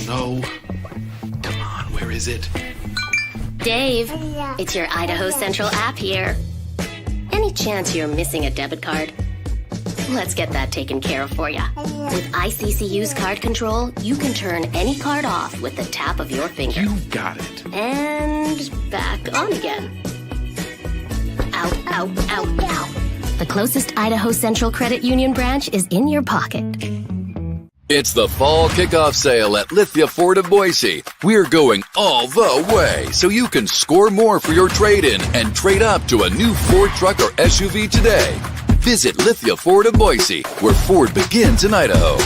No. Come on, where is it? Dave, it's your Idaho Central app here. Any chance you're missing a debit card? Let's get that taken care of for you. With ICCU's card control, you can turn any card off with the tap of your finger. You got it. And back on again. Out, out, out, out. The closest Idaho Central Credit Union branch is in your pocket. It's the fall kickoff sale at Lithia Ford of Boise. We're going all the way so you can score more for your trade-in and trade up to a new Ford truck or SUV today. Visit Lithia Ford of Boise, where Ford begins in Idaho.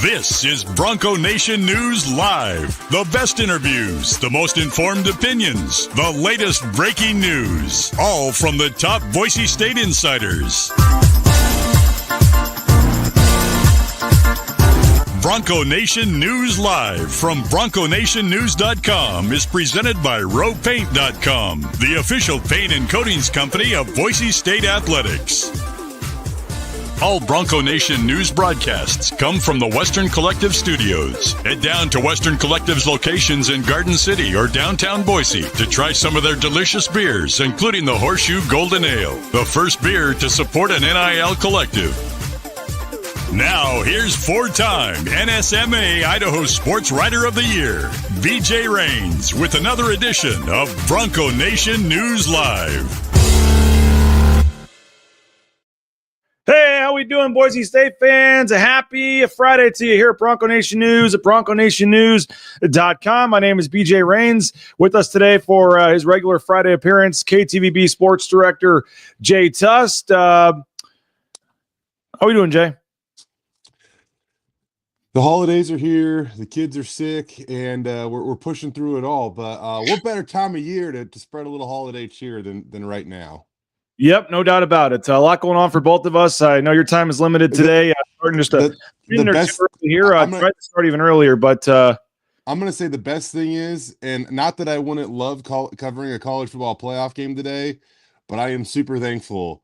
This is Bronco Nation News Live. The best interviews, the most informed opinions, the latest breaking news, all from the top Boise State insiders. Bronco Nation News Live from BroncoNationNews.com is presented by RowPaint.com, the official paint and coatings company of Boise State Athletics. All Bronco Nation news broadcasts come from the Western Collective Studios. Head down to Western Collective's locations in Garden City or downtown Boise to try some of their delicious beers, including the Horseshoe Golden Ale, the first beer to support an NIL collective. Now, here's four-time NSMA Idaho Sports Writer of the Year, BJ Rains, with another edition of Bronco Nation News Live. Hey, how we doing, Boise State fans? A happy Friday to you here at Bronco Nation News at BroncoNationNews.com. My name is BJ Rains. With us today for his regular Friday appearance, KTVB Sports Director Jay Tust. How we doing, Jay? The holidays are here. The kids are sick, and we're pushing through it all. But what better time of year to spread a little holiday cheer than right now? Yep, no doubt about it. A lot going on for both of us. I know your time is limited today. Starting just a minute or two here. I tried to start even earlier, but I'm going to say the best thing is, and not that I wouldn't love covering a college football playoff game today, but I am super thankful.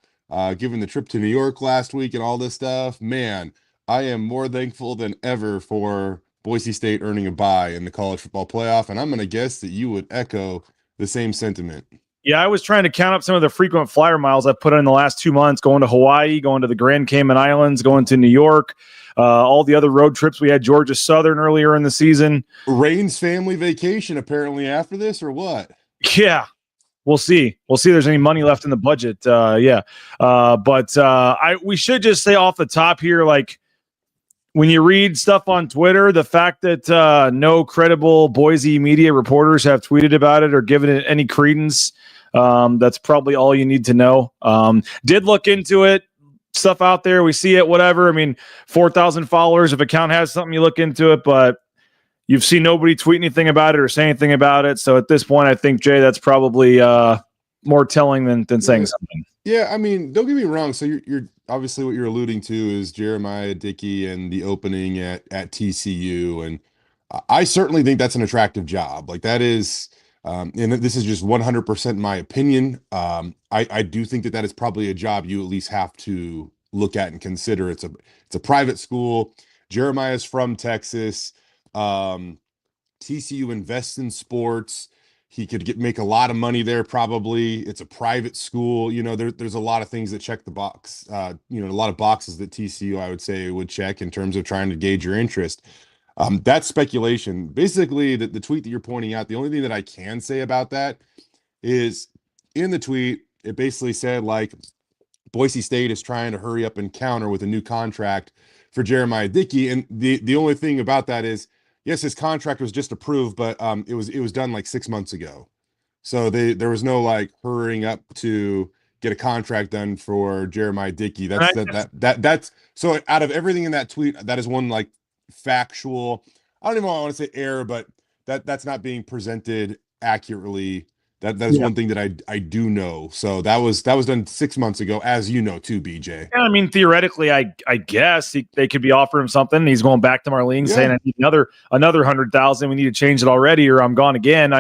Given the trip to New York last week and all this stuff, man, I am more thankful than ever for Boise State earning a bye in the college football playoff, and I'm going to guess that you would echo the same sentiment. Yeah, I was trying to count up some of the frequent flyer miles I've put in the last 2 months, going to Hawaii, going to the Grand Cayman Islands, going to New York, all the other road trips. We had Georgia Southern earlier in the season. Rain's family vacation apparently after this, or what? Yeah, we'll see. We'll see if there's any money left in the budget. We should just say off the top here, like, when you read stuff on Twitter, the fact that no credible Boise media reporters have tweeted about it or given it any credence, that's probably all you need to know. Did look into it, stuff out there. We see it, whatever. I mean, 4,000 followers. If account has something, you look into it, but you've seen nobody tweet anything about it or say anything about it. So at this point, I think, Jay, that's probably more telling than saying something. Yeah, I mean, don't get me wrong. So you're obviously what you're alluding to is Jeremiah Dickey and the opening at TCU, and I certainly think that's an attractive job. Like, that is, and this is just 100% my opinion. I do think that is probably a job you at least have to look at and consider. It's a private school. Jeremiah's from Texas. TCU invests in sports. He could make a lot of money there. Probably it's a private school. There's a lot of things that check the box. A lot of boxes that TCU, I would say, would check in terms of trying to gauge your interest. That's speculation. Basically, the tweet that you're pointing out, the only thing that I can say about that is in the tweet, it basically said like Boise State is trying to hurry up and counter with a new contract for Jeremiah Dickey. And the only thing about that is, yes, his contract was just approved, but it was done like 6 months ago. So there was no like hurrying up to get a contract done for Jeremiah Dickey. That's so out of everything in that tweet, that is one like factual, I don't even want to say error, but that's not being presented accurately. That is one thing that I do know. So that was done 6 months ago, as you know too, BJ. Yeah, I mean, theoretically, I guess they could be offering him something. He's going back to Marlene saying, "I need another 100,000. We need to change it already, or I'm gone again."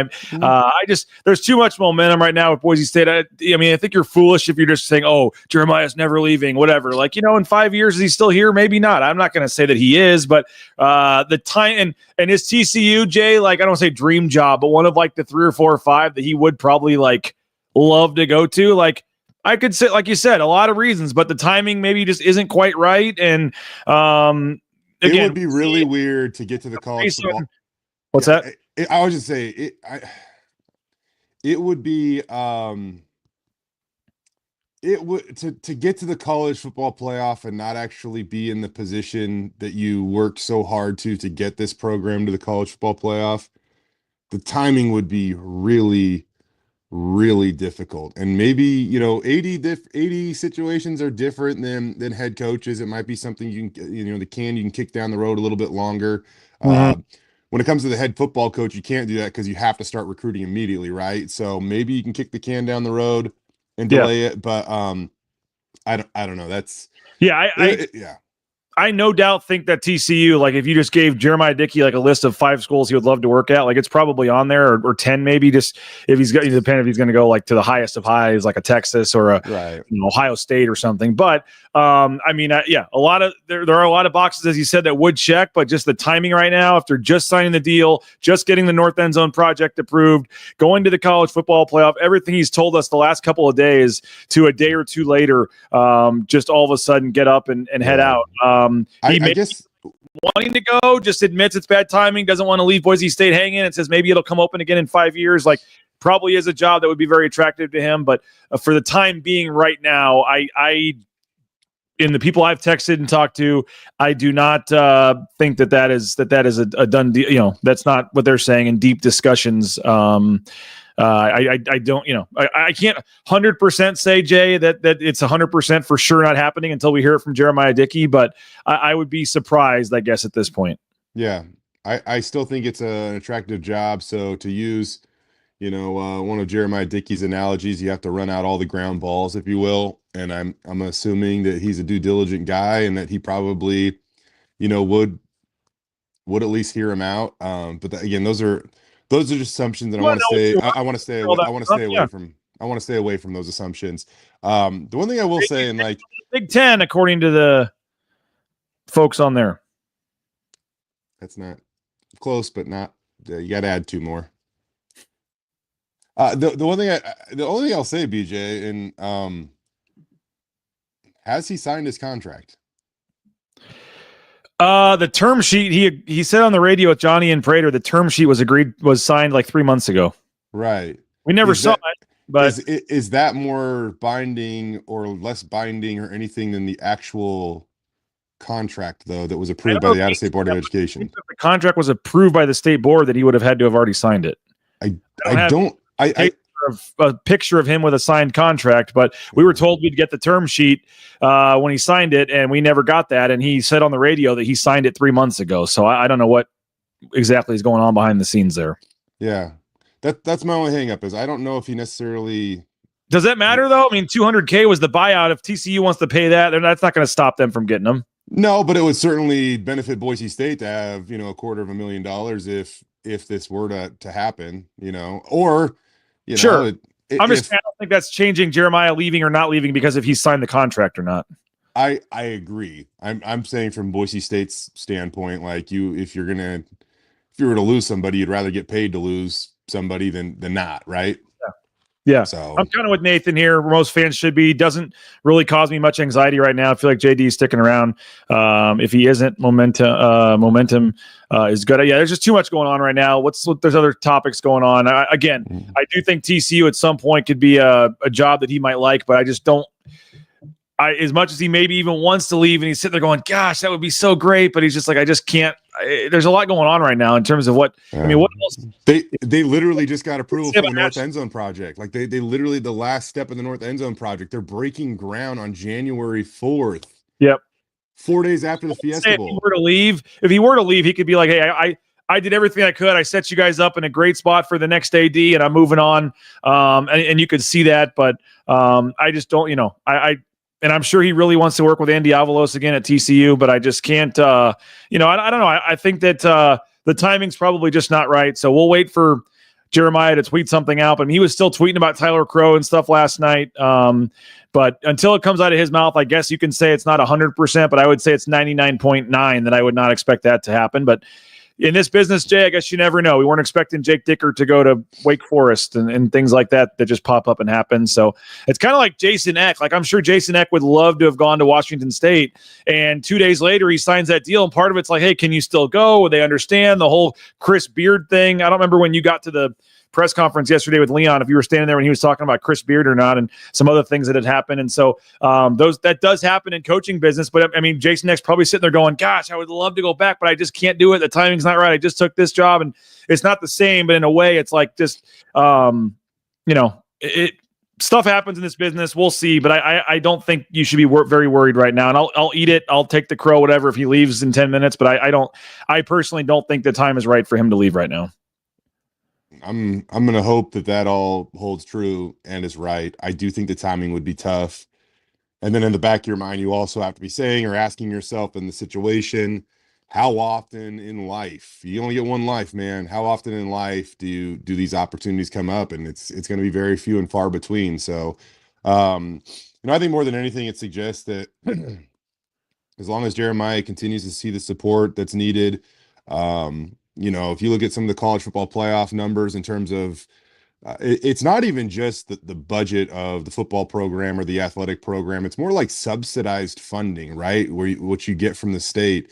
There's too much momentum right now with Boise State. I think you're foolish if you're just saying, "Oh, Jeremiah's never leaving," whatever. Like, in 5 years, is he still here? Maybe not. I'm not going to say that he is, but the time and his TCU, Jay, like, I don't say dream job, but one of like the 3 or 4 or 5 that he would probably like love to go to. Like, I could say, like you said, a lot of reasons, but the timing maybe just isn't quite right. And again, it would be really weird to get to the college football. What's that? I would just say it would be it would to get to the college football playoff and not actually be in the position that you worked so hard to get this program to the college football playoff. The timing would be really, really difficult. And maybe, 80 situations are different than head coaches. It might be something you can kick down the road a little bit longer. When it comes to the head football coach, you can't do that because you have to start recruiting immediately, right? So maybe you can kick the can down the road and delay it, but I don't know. That's I no doubt think that TCU, like, if you just gave Jeremiah Dickey like a list of 5 schools he would love to work at, like, it's probably on there, or 10 maybe. Just if he's got, depending if he's going to go like to the highest of highs, like a Texas or a Ohio State or something. But a lot of there are a lot of boxes, as you said, that would check, but just the timing right now, after just signing the deal, just getting the North End Zone project approved, going to the college football playoff, everything he's told us the last couple of days to a day or two later, just all of a sudden get up and head out. I guess wanting to go, just admits it's bad timing, doesn't want to leave Boise State hanging, and says maybe it'll come open again in 5 years. Like, probably is a job that would be very attractive to him, but for the time being right now, I in the people I've texted and talked to, I do not think that is a done deal. That's not what they're saying in deep discussions. I don't, I can't 100% say, Jay, that it's 100% for sure not happening until we hear it from Jeremiah Dickey, but I would be surprised, I guess, at this point. Yeah. I still think it's an attractive job. So to use, one of Jeremiah Dickey's analogies, you have to run out all the ground balls, if you will. And I'm assuming that he's a due diligent guy and that he probably, would at least hear him out. But again, those are just assumptions that I want to stay away from those assumptions. The one thing I will say, and like Big Ten, according to the folks on there, that's not close, but not. You got to add 2 more. The only thing I'll say, BJ, and has he signed his contract? The term sheet, he said on the radio with Johnny and Prater, the term sheet was signed like 3 months ago. Right. We never saw it, but is that more binding or less binding or anything than the actual contract, though, that was approved by the Out-of-State Board of Education? The contract was approved by the state board that he would have had to have already signed it. A picture of him with a signed contract, but we were told we'd get the term sheet when he signed it, and we never got that. And he said on the radio that he signed it 3 months ago. So I don't know what exactly is going on behind the scenes there. Yeah, that's my only hang up, is I don't know if he necessarily. Does that matter though? I mean, $200K was the buyout. If TCU wants to pay that, then that's not going to stop them from getting them. No, but it would certainly benefit Boise State to have, $250,000 if this were to happen, or. Sure. I don't think that's changing Jeremiah leaving or not leaving because if he signed the contract or not. I agree. I'm saying from Boise State's standpoint, like if you were to lose somebody, you'd rather get paid to lose somebody than not, right? Yeah, So I'm kind of with Nathan here. Most fans should be. Doesn't really cause me much anxiety right now. I feel like JD is sticking around. If he isn't, momentum is good. Yeah, there's just too much going on right now. There's other topics going on. I do think TCU at some point could be a job that he might like, but I just don't. As much as he maybe even wants to leave, and he's sitting there going, "Gosh, that would be so great," but he's just like, "I just can't." There's a lot going on right now in terms of what I mean. What else? They literally just got approval for the North End Zone project. Like they literally the last step of the North End Zone project. They're breaking ground on January 4th. Yep, 4 days after the Fiesta Bowl. If he were to leave, he could be like, "Hey, I did everything I could. I set you guys up in a great spot for the next AD, and I'm moving on." And you could see that, but I just don't. And I'm sure he really wants to work with Andy Avalos again at TCU, but I just can't, I don't know. I think that the timing's probably just not right. So we'll wait for Jeremiah to tweet something out. But he was still tweeting about Tyler Crow and stuff last night. But until it comes out of his mouth, I guess you can say it's not 100%, but I would say it's 99.9 that I would not expect that to happen. But in this business, Jay, I guess you never know. We weren't expecting Jake Dicker to go to Wake Forest and things like that just pop up and happen. So it's kind of like Jason Eck. Like, I'm sure Jason Eck would love to have gone to Washington State. And 2 days later, he signs that deal. And part of it's like, hey, can you still go? Would they understand the whole Chris Beard thing? I don't remember when you got to the press conference yesterday with Leon, if you were standing there when he was talking about Chris Beard or not, and some other things that had happened. And so that does happen in coaching business. But I mean, Jason Eck's probably sitting there going, gosh, I would love to go back, but I just can't do it. The timing's not right. I just took this job and it's not the same, but in a way it's like just, stuff happens in this business. We'll see, but I don't think you should be very worried right now. And I'll eat it. I'll take the crow, whatever, if he leaves in 10 minutes, but I personally don't think the time is right for him to leave right now. I'm going to hope that all holds true and is right. I do think the timing would be tough. And then in the back of your mind, you also have to be saying or asking yourself in the situation, how often in life, you only get one life, man. How often in life do these opportunities come up? And it's going to be very few and far between. So, I think more than anything, it suggests that as long as Jeremiah continues to see the support that's needed, if you look at some of the college football playoff numbers in terms of it's not even just the budget of the football program or the athletic program. It's more like subsidized funding, right? What you get from the state.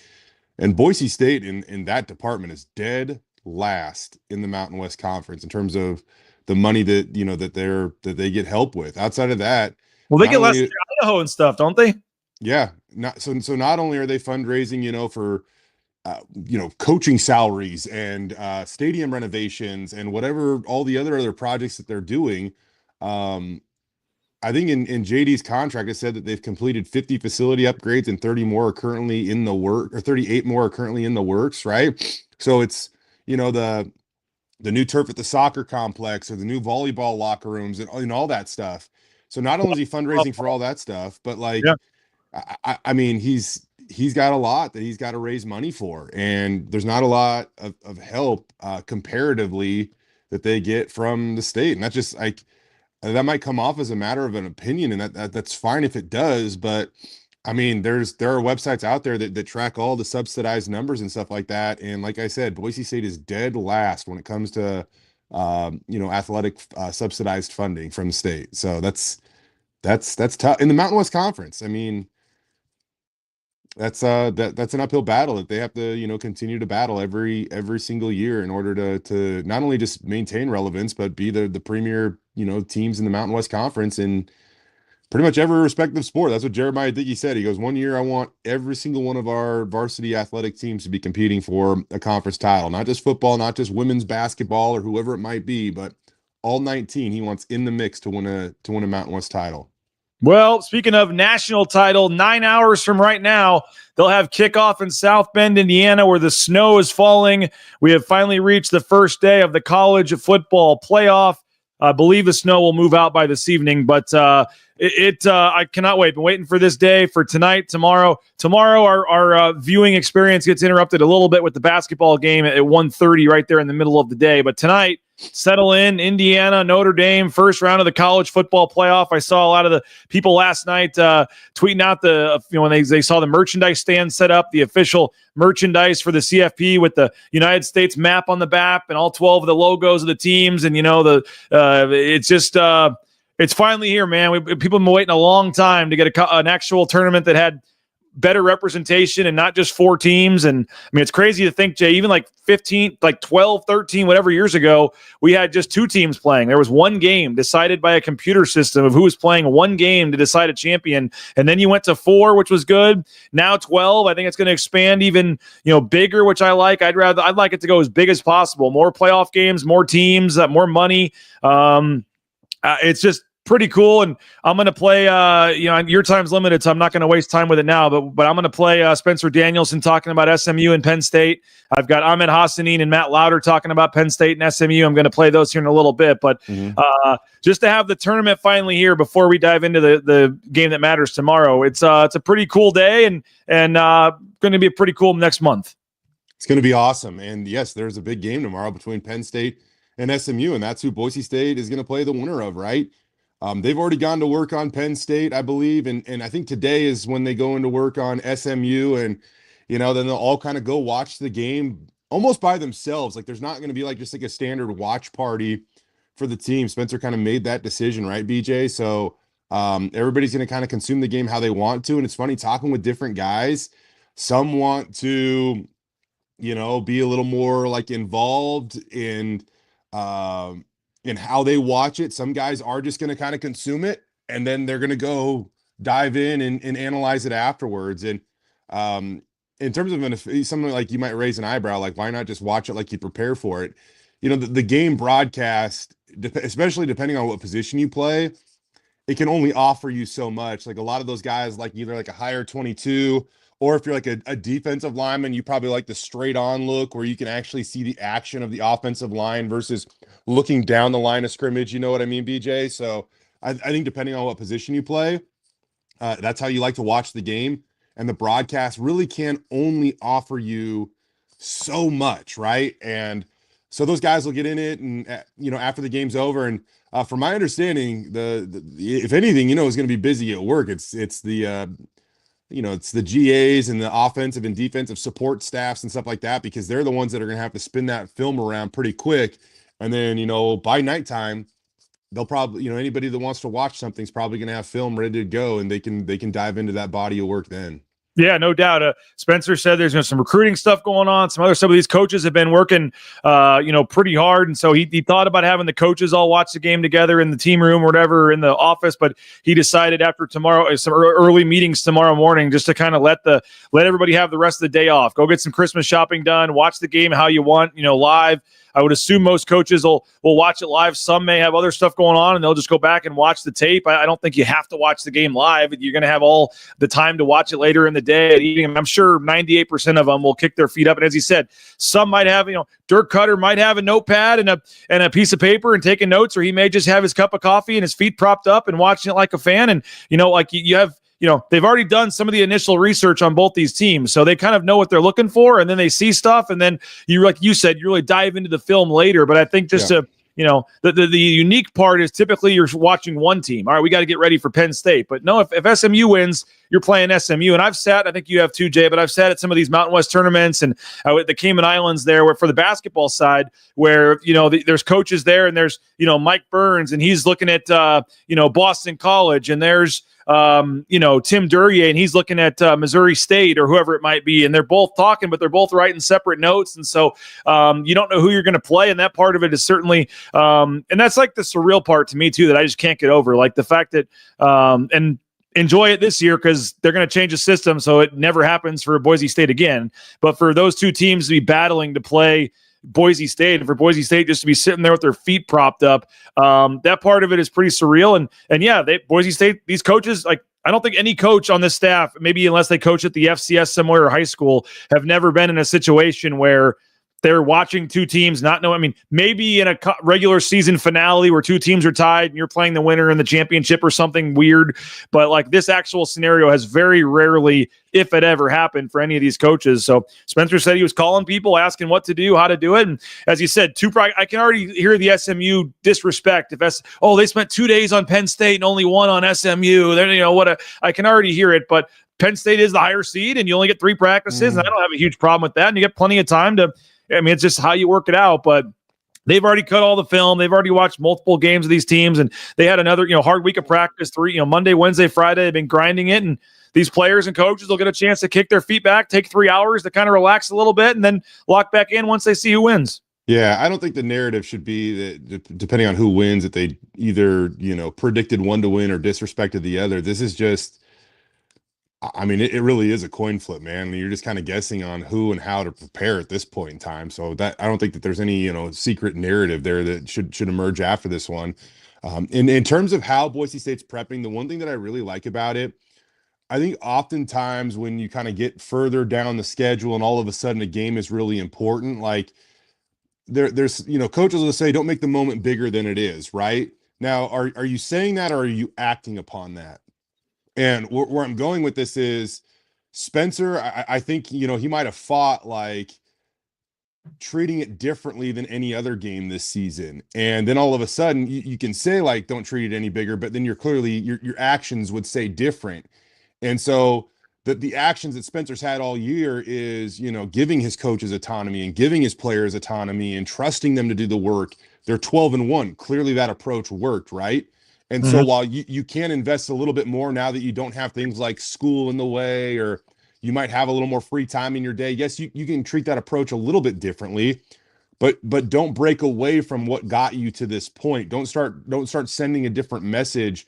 And Boise State in that department is dead last in the Mountain West Conference in terms of the money that that they get help with. Outside of that, well, they get less than Idaho and stuff, don't they? Yeah. So not only are they fundraising, for coaching salaries and stadium renovations and whatever, all the other projects that they're doing. I think in JD's contract, it said that they've completed 50 facility upgrades and 30 more are currently in the work, or 38 more are currently in the works. Right. So it's, the new turf at the soccer complex or the new volleyball locker rooms and all that stuff. So not only is he fundraising for all that stuff, but I mean, he's got a lot that he's got to raise money for, and there's not a lot of help comparatively that they get from the state. And that's just that might come off as a matter of an opinion, and that's fine if it does. But I mean, there are websites out there that track all the subsidized numbers and stuff like that. And like I said, Boise State is dead last when it comes to athletic subsidized funding from the state. So that's tough in the Mountain West Conference. I mean, that's an uphill battle that they have to continue to battle every single year in order to not only just maintain relevance but be the premier teams in the Mountain West Conference in pretty much every respective sport. That's what Jeremiah Dickey said. He goes, 1 year I want every single one of our varsity athletic teams to be competing for a conference title, not just football, not just women's basketball or whoever it might be, but all 19 he wants in the mix to win a Mountain West title. Well, speaking of national title, 9 hours from right now, they'll have kickoff in South Bend, Indiana, where the snow is falling. We have finally reached the first day of the college football playoff. I believe the snow will move out by this evening, but I cannot wait. Been waiting for this day, for tonight, tomorrow. Tomorrow, our viewing experience gets interrupted a little bit with the basketball game at 1:30 right there in the middle of the day. But tonight, settle in. Indiana, Notre Dame, first round of the college football playoff. I saw a lot of the people last night tweeting out when they saw the merchandise stand set up, the official merchandise for the CFP with the United States map on the back and all 12 of the logos of the teams. And, it's just it's finally here, man. People have been waiting a long time to get an actual tournament that had better representation and not just 4 teams. And I mean, it's crazy to think, Jay, even like 15, like 12, 13, whatever years ago, we had just 2 teams playing. There was one game decided by a computer system of who was playing one game to decide a champion. And then you went to 4, which was good. Now 12, I think it's going to expand even, bigger, which I like. I'd like it to go as big as possible. More playoff games, more teams, more money. It's just pretty cool, and I'm going to play, your time's limited, so I'm not going to waste time with it now, but I'm going to play Spencer Danielson talking about SMU and Penn State. I've got Ahmed Hassanin and Matt Lauder talking about Penn State and SMU. I'm going to play those here in a little bit, but just to have the tournament finally here before we dive into the game that matters tomorrow, it's a pretty cool day and going to be a pretty cool next month. It's going to be awesome, and yes, there's a big game tomorrow between Penn State and SMU, and that's who Boise State is going to play the winner of, right? They've already gone to work on Penn State, I believe, and I think today is when they go into work on SMU, and then they'll all kind of go watch the game almost by themselves. Like there's not going to be just a standard watch party for the team. Spencer kind of made that decision, right, BJ? So everybody's going to kind of consume the game how they want to, and it's funny talking with different guys. Some want to, be a little more involved in how they watch it. Some guys are just going to kind of consume it, and then they're going to go dive in and analyze it afterwards. And in terms of something like you might raise an eyebrow, why not just watch it like you prepare for it? The game broadcast, especially depending on what position you play, it can only offer you so much. Like a lot of those guys, either a higher 22, or if you're a defensive lineman, you probably like the straight on look where you can actually see the action of the offensive line versus looking down the line of scrimmage. You know what I mean, BJ? So I think depending on what position you play, that's how you like to watch the game. And the broadcast really can only offer you so much, right? And so those guys will get in it, and after the game's over. And from my understanding, the if anything, is going to be busy at work. It's the it's the GAs and the offensive and defensive support staffs and stuff like that, because they're the ones that are going to have to spin that film around pretty quick. And then, by nighttime, they'll probably, anybody that wants to watch something is probably going to have film ready to go, and they can dive into that body of work then. Yeah, no doubt. Spencer said there's some recruiting stuff going on. Some of these coaches have been working, pretty hard. And so he thought about having the coaches all watch the game together in the team room or whatever in the office. But he decided after tomorrow, some early meetings tomorrow morning, just to kind of let everybody have the rest of the day off. Go get some Christmas shopping done. Watch the game how you want, live. I would assume most coaches will watch it live. Some may have other stuff going on, and they'll just go back and watch the tape. I don't think you have to watch the game live. You're going to have all the time to watch it later in the day. I'm sure 98% of them will kick their feet up. And as he said, some might have, Dirk Cutter might have a notepad and a piece of paper and taking notes, or he may just have his cup of coffee and his feet propped up and watching it like a fan. And, you have, they've already done some of the initial research on both these teams, so they kind of know what they're looking for, and then they see stuff, and then like you said, you really dive into the film later. But I think the unique part is typically you're watching one team. All right, we got to get ready for Penn State. But no, if SMU wins, you're playing SMU. And I've sat, I think you have too, Jay, but I've sat at some of these Mountain West tournaments and at the Cayman Islands there, where for the basketball side, where, there's coaches there, and there's, Mike Burns, and he's looking at, Boston College, and there's, Tim Duryea, and he's looking at Missouri State or whoever it might be, and they're both talking, but they're both writing separate notes, and so you don't know who you're going to play, and that part of it is certainly, and that's the surreal part to me too that I just can't get over, the fact that and enjoy it this year because they're going to change the system so it never happens for Boise State again. But for those two teams to be battling to play Boise State, and for Boise State just to be sitting there with their feet propped up, that part of it is pretty surreal. And yeah, Boise State, these coaches, I don't think any coach on this staff, maybe unless they coach at the FCS somewhere or high school, have never been in a situation where they're watching two teams not know. I mean, maybe in a regular season finale where two teams are tied and you're playing the winner in the championship or something weird. But like this actual scenario has very rarely, if it ever happened, for any of these coaches. So Spencer said he was calling people, asking what to do, how to do it. And as you said, I can already hear the SMU disrespect. They spent 2 days on Penn State and only one on SMU. Then I can already hear it. But Penn State is the higher seed, and you only get 3 practices. And I don't have a huge problem with that. And you get plenty of time to. I mean, it's just how you work it out, but they've already cut all the film. They've already watched multiple games of these teams, and they had another, hard week of practice, 3, Monday, Wednesday, Friday. They've been grinding it, and these players and coaches will get a chance to kick their feet back, take 3 hours to kind of relax a little bit, and then lock back in once they see who wins. Yeah, I don't think the narrative should be that depending on who wins, that they either, predicted one to win or disrespected the other. This is just, I mean, it really is a coin flip, man. You're just kind of guessing on who and how to prepare at this point in time. So that I don't think that there's any, secret narrative there that should emerge after this one. In terms of how Boise State's prepping, the one thing that I really like about it, I think oftentimes when you kind of get further down the schedule and all of a sudden a game is really important, like there's coaches will say, don't make the moment bigger than it is, right? Now, are you saying that, or are you acting upon that? And where I'm going with this is Spencer, I think, he might have fought like treating it differently than any other game this season. And then all of a sudden you can say like, don't treat it any bigger, but then your actions would say different. And so the actions that Spencer's had all year is, giving his coaches autonomy and giving his players autonomy and trusting them to do the work. They're 12-1. Clearly that approach worked, right? And so while you can invest a little bit more now that you don't have things like school in the way, or you might have a little more free time in your day, yes, you can treat that approach a little bit differently, but don't break away from what got you to this point. Don't start sending a different message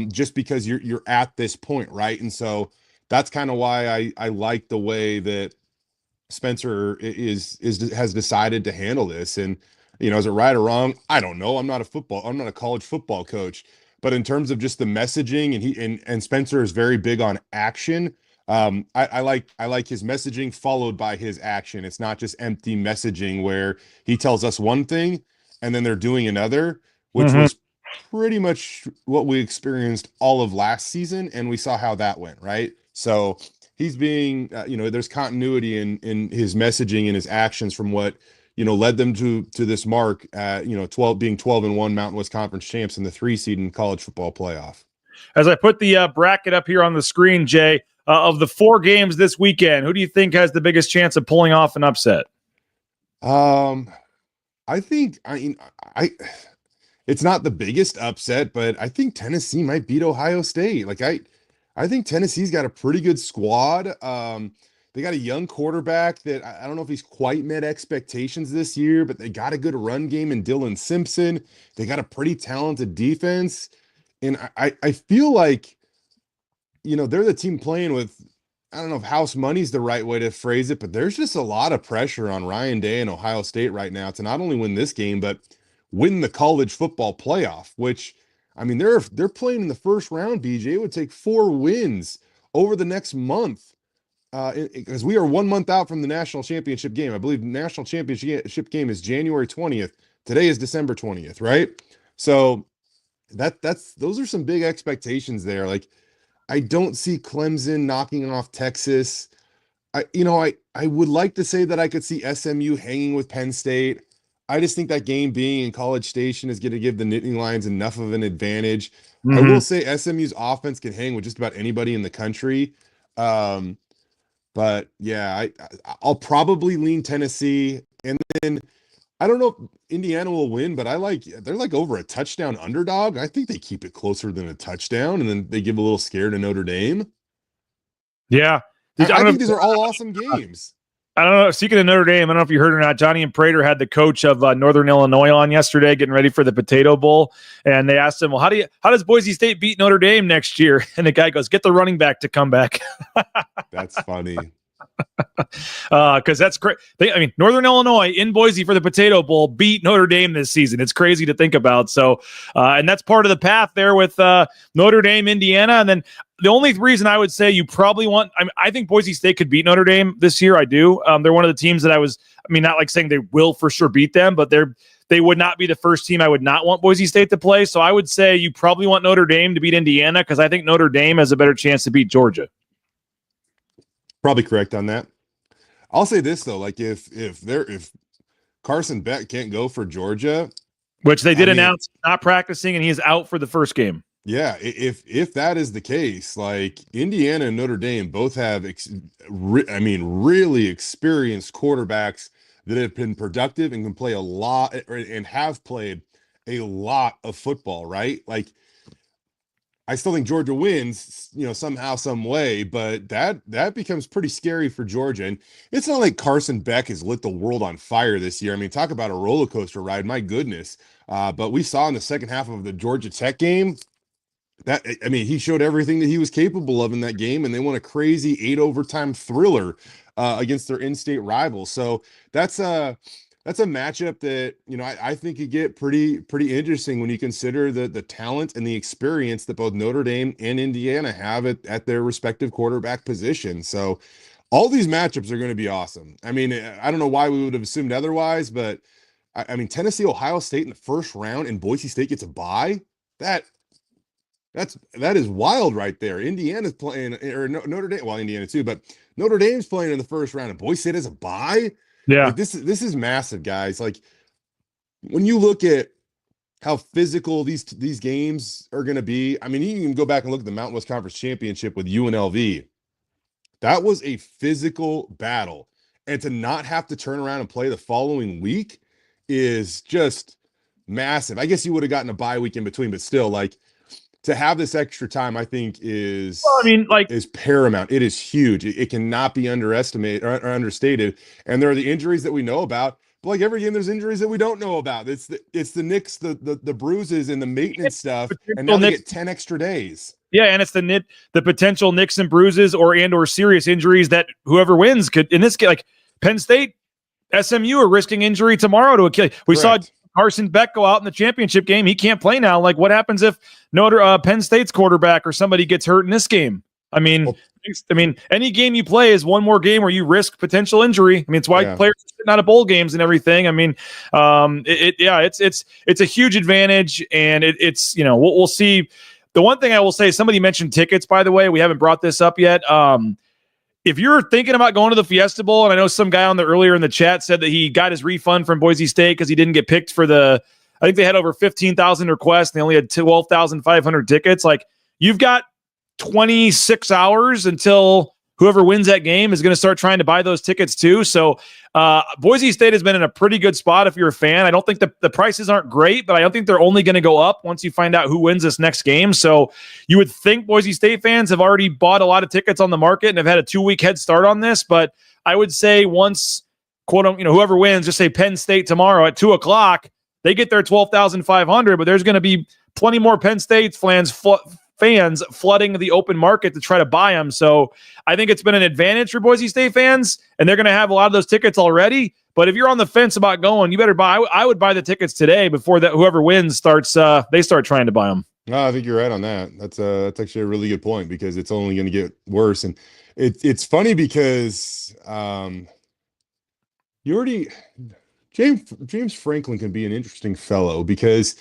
just because you're at this point, right? And so that's kind of why I like the way that Spencer has decided to handle this. And is it right or wrong? I don't know. I'm not a college football coach, but in terms of just the messaging, and Spencer is very big on action. I like his messaging followed by his action. It's not just empty messaging where he tells us one thing and then they're doing another, which was pretty much what we experienced all of last season. And we saw how that went, right? So he's being, there's continuity in his messaging and his actions from what, led them to this mark at, being 12-1 Mountain West Conference champs in the 3 seed in college football playoff. As I put the bracket up here on the screen, Jay, of the 4 games this weekend, who do you think has the biggest chance of pulling off an upset? I think it's not the biggest upset, but I think Tennessee might beat Ohio State. Like I think Tennessee's got a pretty good squad. They got a young quarterback that I don't know if he's quite met expectations this year, but they got a good run game in Dylan Simpson. They got a pretty talented defense. And I feel like, they're the team playing with, I don't know if house money's the right way to phrase it, but there's just a lot of pressure on Ryan Day and Ohio State right now to not only win this game, but win the college football playoff, which, I mean, they're playing in the first round, BJ. It would take 4 wins over the next month. Because we are 1 month out from the national championship game. I believe the national championship game is January 20th. Today is December 20th, right? So those are some big expectations there. Like, I don't see Clemson knocking off Texas. I would like to say that I could see SMU hanging with Penn State. I just think that game being in College Station is going to give the Nittany Lions enough of an advantage. I will say SMU's offense can hang with just about anybody in the country. But yeah, I'll probably lean Tennessee, and then I don't know if Indiana will win, but they're like over a touchdown underdog. I think they keep it closer than a touchdown, and then they give a little scare to Notre Dame. Yeah, I think these are all awesome games. I don't know. Speaking of Notre Dame, I don't know if you heard or not. Johnny and Prater had the coach of Northern Illinois on yesterday, getting ready for the Potato Bowl, and they asked him, "Well, how does Boise State beat Notre Dame next year?" And the guy goes, "Get the running back to come back." That's funny. Because that's great. I mean, Northern Illinois in Boise for the Potato Bowl beat Notre Dame this season. It's crazy to think about. So, and that's part of the path there with Notre Dame, Indiana. And then the only reason I would say you probably want, I think Boise State could beat Notre Dame this year. I do. They're one of the teams that not like saying they will for sure beat them, but they would not be the first team I would not want Boise State to play. So I would say you probably want Notre Dame to beat Indiana because I think Notre Dame has a better chance to beat Georgia. Probably correct on that. I'll say this though, like if Carson Beck can't go for Georgia, which they did announce not practicing and he is out for the first game. Yeah, if that is the case, like Indiana and Notre Dame both have really experienced quarterbacks that have been productive and can play a lot and have played a lot of football, right? Like I still think Georgia wins, somehow, some way, but that becomes pretty scary for Georgia. And it's not like Carson Beck has lit the world on fire this year. I mean, talk about a roller coaster ride, my goodness. But we saw in the second half of the Georgia Tech game he showed everything that he was capable of in that game, and they won a crazy 8 overtime thriller against their in-state rival. So that's a matchup that I think could get pretty interesting when you consider the talent and the experience that both Notre Dame and Indiana have at their respective quarterback position. So all these matchups are going to be awesome. I mean, I don't know why we would have assumed otherwise, but I mean, Tennessee, Ohio State in the first round, and Boise State gets a bye. That is wild right there. Indiana's playing, or Notre Dame, well, Indiana too, but Notre Dame's playing in the first round, and Boise State has a bye. Yeah, like, this is massive, guys. Like when you look at how physical these games are going to be, I mean, you can go back and look at the Mountain West Conference Championship with UNLV. That was a physical battle, and to not have to turn around and play the following week is just massive. I guess you would have gotten a bye week in between, but still, like, to have this extra time, I think is paramount. It is huge. It cannot be underestimated or understated. And there are the injuries that we know about, but like every game, there's injuries that we don't know about. It's the nicks, the bruises, and the maintenance stuff. And now they get 10 extra days. Yeah, and it's the potential nicks and bruises or serious injuries that whoever wins could. In this case, like Penn State, SMU are risking injury tomorrow to a kid. We saw Carson Beck go out in the championship game. He can't play now. Like, what happens if Penn State's quarterback or somebody gets hurt in this game? I mean, any game you play is one more game where you risk potential injury. I mean, it's why players are sitting out of bowl games and everything. I mean, it's a huge advantage, and we'll see. The one thing I will say, somebody mentioned tickets. By the way, we haven't brought this up yet. If you're thinking about going to the Fiesta Bowl, and I know some guy earlier in the chat said that he got his refund from Boise State because he didn't get picked for I think they had over 15,000 requests and they only had 12,500 tickets. Like, you've got 26 hours until whoever wins that game is going to start trying to buy those tickets too. So Boise State has been in a pretty good spot if you're a fan. I don't think the prices aren't great, but I don't think they're only going to go up once you find out who wins this next game. So you would think Boise State fans have already bought a lot of tickets on the market and have had a 2-week head start on this. But I would say once, whoever wins, just say Penn State tomorrow at 2:00, they get their 12,500, but there's going to be plenty more Penn State fans flooding the open market to try to buy them. So I think it's been an advantage for Boise State fans, and they're going to have a lot of those tickets already. But if you're on the fence about going, you better buy. I would buy the tickets today before that whoever wins starts. They start trying to buy them. No, I think you're right on that. That's actually a really good point because it's only going to get worse. And it's funny because James Franklin can be an interesting fellow because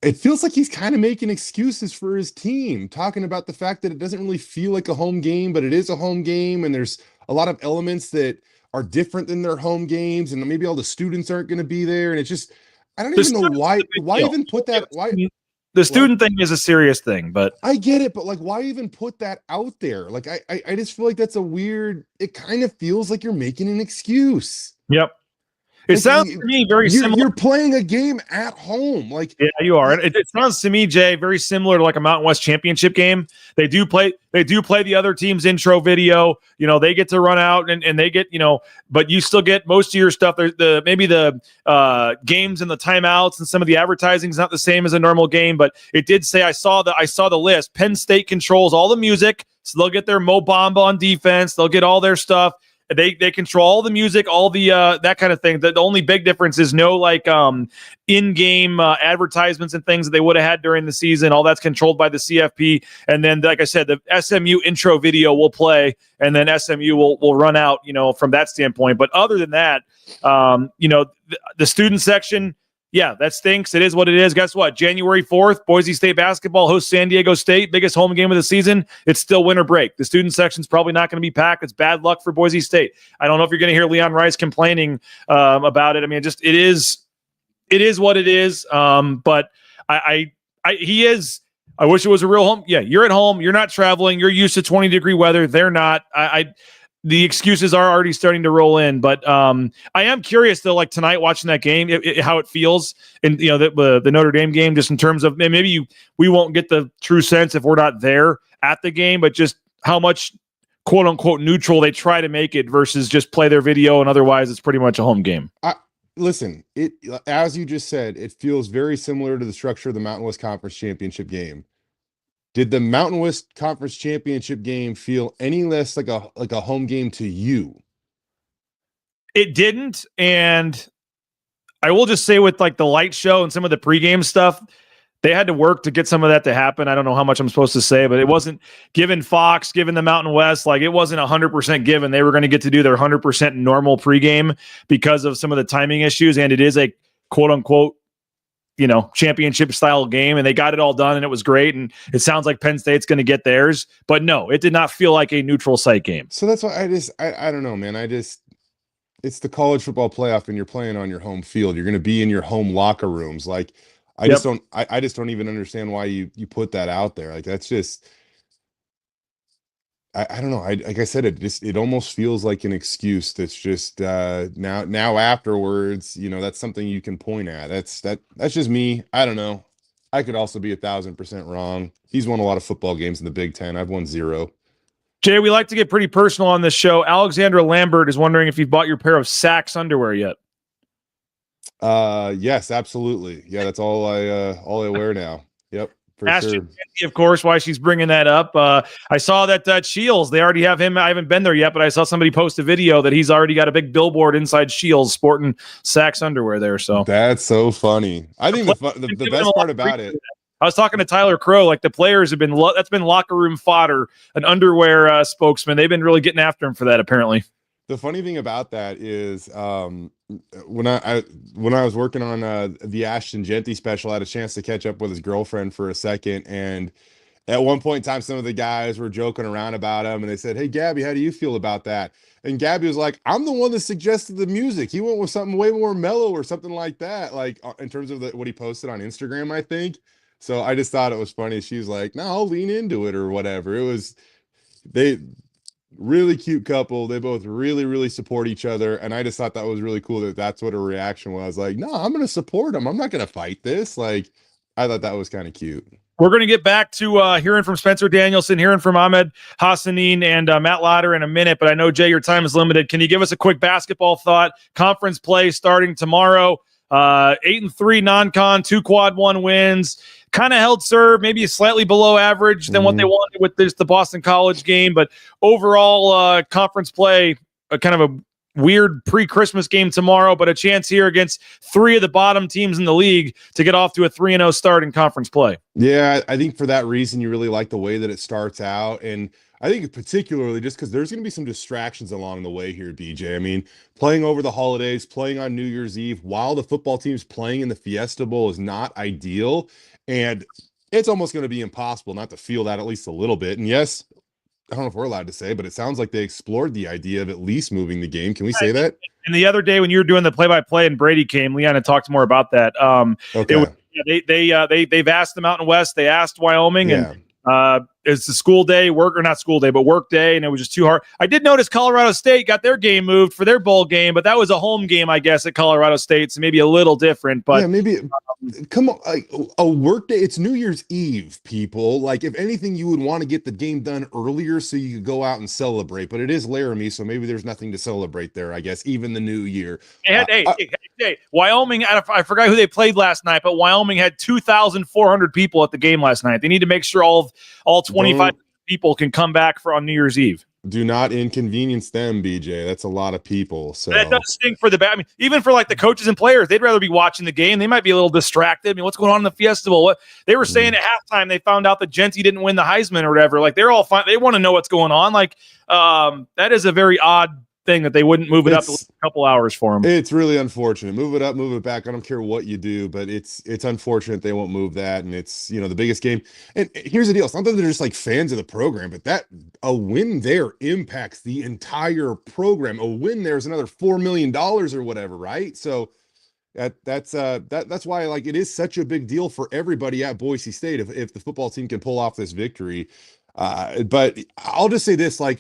it feels like he's kind of making excuses for his team, talking about the fact that it doesn't really feel like a home game, but it is a home game. And there's a lot of elements that are different than their home games. And maybe all the students aren't going to be there. And it's just, I don't even know why even put that. The student thing is a serious thing, but I get it. But like, why even put that out there? Like, I just feel like that's it kind of feels like you're making an excuse. Yep. It sounds to me very similar. You're playing a game at home. Like, yeah, you are. It sounds to me, Jay, very similar to like a Mountain West championship game. They do play the other team's intro video. You know, they get to run out and they get, you know, but you still get most of your stuff. Maybe the games and the timeouts and some of the advertising is not the same as a normal game, but it did say I saw the list. Penn State controls all the music, so they'll get their Mo Bamba on defense. They'll get all their stuff. They control all the music, all the that kind of thing. The only big difference is no like in-game advertisements and things that they would have had during the season. All that's controlled by the CFP. And then, like I said, the SMU intro video will play, and then SMU will run out, you know, from that standpoint. But other than that, you know, the student section, yeah, that stinks. It is what it is. Guess what? January 4th, Boise State basketball hosts San Diego State, biggest home game of the season. It's still winter break. The student section's probably not going to be packed. It's bad luck for Boise State. I don't know if you're going to hear Leon Rice complaining about it. I mean, it is what it is. But he is. I wish it was a real home. Yeah, you're at home. You're not traveling. You're used to 20-degree weather. They're not. The excuses are already starting to roll in, but I am curious though, like tonight watching that game, how it feels, and you know the Notre Dame game, just in terms of maybe we won't get the true sense if we're not there at the game, but just how much quote unquote neutral they try to make it versus just play their video and otherwise it's pretty much a home game. Listen, it as you just said, it feels very similar to the structure of the Mountain West Conference Championship game. Did the Mountain West Conference Championship game feel any less like a home game to you? It didn't, and I will just say with like the light show and some of the pregame stuff, they had to work to get some of that to happen. I don't know how much I'm supposed to say, but it wasn't given Fox, given the Mountain West, like it wasn't 100% given. They were going to get to do their 100% normal pregame because of some of the timing issues, and it is a quote unquote, you know, championship style game, and they got it all done and it was great. And it sounds like Penn State's going to get theirs, but no, it did not feel like a neutral site game. So that's why I don't know, man. It's the college football playoff and you're playing on your home field. You're going to be in your home locker rooms. Like I just don't even understand why you put that out there. Like that's just, I don't know. Like I said, it almost feels like an excuse. That's just now afterwards, you know, that's something you can point at. That's just me. I don't know. I could also be 1,000% wrong. He's won a lot of football games in the Big Ten. I've won 0. Jay, we like to get pretty personal on this show. Alexandra Lambert is wondering if you've bought your pair of Saks underwear yet. Yes, absolutely. Yeah, that's all I wear now. Yep. Asked you, of course, why she's bringing that up. I saw that Shields, they already have him. I haven't been there yet, but I saw somebody post a video that he's already got a big billboard inside Shields sporting Saks underwear there. So that's so funny. I think the best part about it. I was talking to Tyler Crow, like the players have been, that's been locker room fodder, an underwear spokesman. They've been really getting after him for that, apparently. The funny thing about that is when I was working on the Ashton Genty special, I had a chance to catch up with his girlfriend for a second. And at one point in time, some of the guys were joking around about him and they said, "Hey, Gabby, how do you feel about that?" And Gabby was like, "I'm the one that suggested the music. He went with something way more mellow or something like that." Like in terms of what he posted on Instagram, I think. So I just thought it was funny. She was like, "No, I'll lean into it," or whatever. They really cute couple. They both really, really support each other. And I just thought that was really cool that's what her reaction was. Like, no, I'm going to support him. I'm not going to fight this. Like, I thought that was kind of cute. We're going to get back to hearing from Spencer Danielson, hearing from Ahmed Hassanin and Matt Lauder in a minute. But I know, Jay, your time is limited. Can you give us a quick basketball thought? Conference play starting tomorrow. 8-3 non-con, 2 quad 1 wins. Kind of held serve, maybe slightly below average than what they wanted with the Boston College game. But overall, conference play, kind of a weird pre-Christmas game tomorrow, but a chance here against 3 of the bottom teams in the league to get off to a 3-0 start in conference play. Yeah, I think for that reason, you really like the way that it starts out. And I think particularly just because there's going to be some distractions along the way here, BJ. I mean, playing over the holidays, playing on New Year's Eve while the football team's playing in the Fiesta Bowl is not ideal. And it's almost going to be impossible not to feel that at least a little bit. And yes, I don't know if we're allowed to say, but it sounds like they explored the idea of at least moving the game. Can we say that? And the other day when you were doing the play-by-play and Brady came, Leon had talked more about that. Okay. They've asked the Mountain West, they asked Wyoming, and it's the school day, work day, and it was just too hard. I did notice Colorado State got their game moved for their bowl game, but that was a home game, I guess, at Colorado State, so maybe a little different. But yeah, maybe come on, like a work day. It's New Year's Eve, people. Like, if anything, you would want to get the game done earlier so you could go out and celebrate. But it is Laramie, so maybe there's nothing to celebrate there, I guess, even the new year. Hey, Wyoming, I forgot who they played last night, but Wyoming had 2,400 people at the game last night. They need to make sure all 25 people can come back on New Year's Eve. Do not inconvenience them, BJ. That's a lot of people. So that does stink for the I mean, even for like the coaches and players, they'd rather be watching the game. They might be a little distracted. I mean, what's going on in the Fiestable? What they were saying at halftime, they found out that Genty didn't win the Heisman or whatever. Like, they're all fine. They want to know what's going on. Like, that is a very odd thing that they wouldn't move it up a couple hours for them. It's really unfortunate. Move it up, move it back. I don't care what you do, but it's unfortunate they won't move that. And it's, the biggest game. And here's the deal. It's not that they're just like fans of the program, but that a win there impacts the entire program. A win there is another $4 million or whatever, right? So that's why, like, it is such a big deal for everybody at Boise State if the football team can pull off this victory. But I'll just say this, like,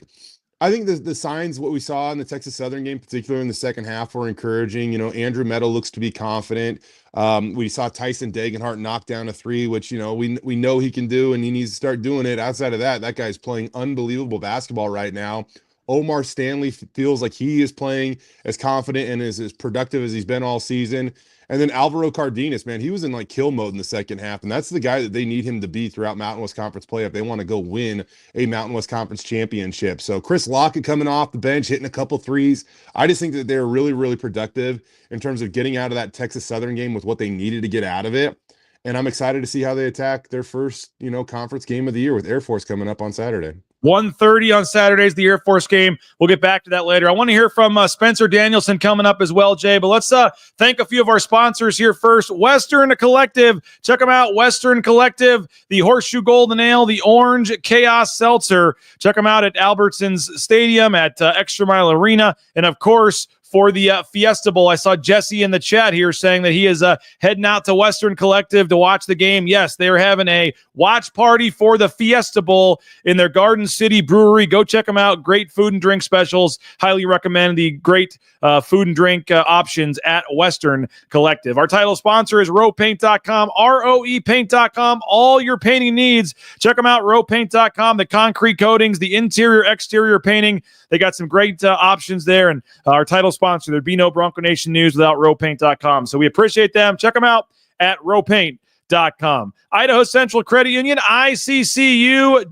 I think the signs, what we saw in the Texas Southern game, particularly in the second half, were encouraging. Andrew Meadow looks to be confident. We saw Tyson Dagenhart knock down a 3, which, we know he can do, and he needs to start doing it. Outside of that guy's playing unbelievable basketball right now. Omar Stanley feels like he is playing as confident and as productive as he's been all season. And then Alvaro Cardenas, man, he was in like kill mode in the second half. And that's the guy that they need him to be throughout Mountain West Conference play if they want to go win a Mountain West Conference championship. So Chris Lockett coming off the bench, hitting a couple threes. I just think that they're really, really productive in terms of getting out of that Texas Southern game with what they needed to get out of it. And I'm excited to see how they attack their first, conference game of the year with Air Force coming up on Saturday. 1:30 on Saturdays, the Air Force game. We'll get back to that later. I want to hear from Spencer Danielson coming up as well, Jay. But let's thank a few of our sponsors here first. Western Collective. Check them out, Western Collective, the Horseshoe Golden Ale, the Orange Chaos Seltzer. Check them out at Albertsons Stadium, at Extra Mile Arena, and, of course, for the Fiesta Bowl. I saw Jesse in the chat here saying that he is heading out to Western Collective to watch the game. Yes, they are having a watch party for the Fiesta Bowl in their Garden City Brewery. Go check them out. Great food and drink specials. Highly recommend the great food and drink options at Western Collective. Our title sponsor is roepaint.com, roepaint.com. All your painting needs. Check them out, roepaint.com. The concrete coatings, the interior, exterior painting. They got some great options there. And our title sponsor, there'd be no Bronco Nation news without roepaint.com. So we appreciate them. Check them out at roepaint.com. Idaho Central Credit Union, ICCU.com.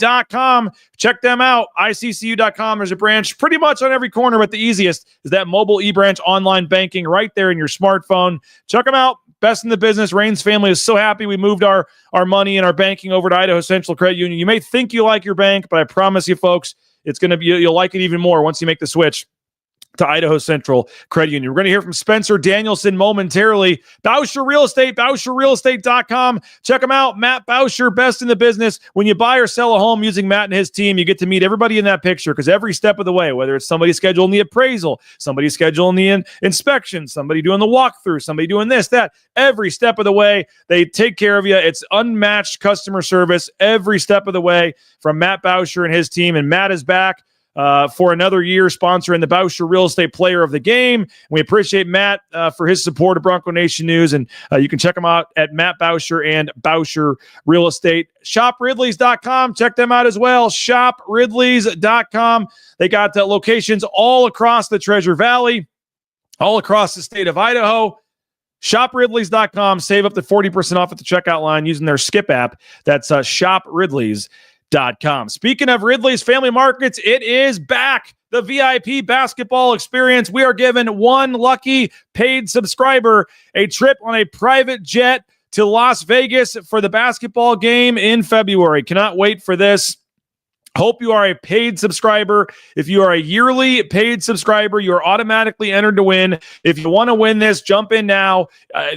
Check them out, ICCU.com. There's a branch pretty much on every corner, but the easiest is that mobile e-branch online banking right there in your smartphone. Check them out. Best in the business. Rain's family is so happy we moved our money and our banking over to Idaho Central Credit Union. You may think you like your bank, but I promise you, folks, it's going to be, you'll like it even more once you make the switch to Idaho Central Credit Union. We're going to hear from Spencer Danielson momentarily. Bauscher Real Estate, BauscherRealEstate.com. Check them out. Matt Bauscher, best in the business. When you buy or sell a home using Matt and his team, you get to meet everybody in that picture, because every step of the way, whether it's somebody scheduling the appraisal, somebody scheduling the inspection, somebody doing the walkthrough, somebody doing this, that, every step of the way, they take care of you. It's unmatched customer service every step of the way from Matt Bauscher and his team. And Matt is back for another year sponsoring the Bauscher Real Estate Player of the Game. We appreciate Matt for his support of Bronco Nation News, and you can check him out at Matt Bauscher and Bauscher Real Estate. ShopRidleys.com. Check them out as well. ShopRidleys.com. They got locations all across the Treasure Valley, all across the state of Idaho. ShopRidleys.com. Save up to 40% off at the checkout line using their Skip app. That's ShopRidleys.com. Speaking of Ridley's Family Markets, it is back. The VIP basketball experience. We are giving one lucky paid subscriber a trip on a private jet to Las Vegas for the basketball game in February. Cannot wait for this. Hope you are a paid subscriber. If you are a yearly paid subscriber, you are automatically entered to win. If you want to win this, jump in now.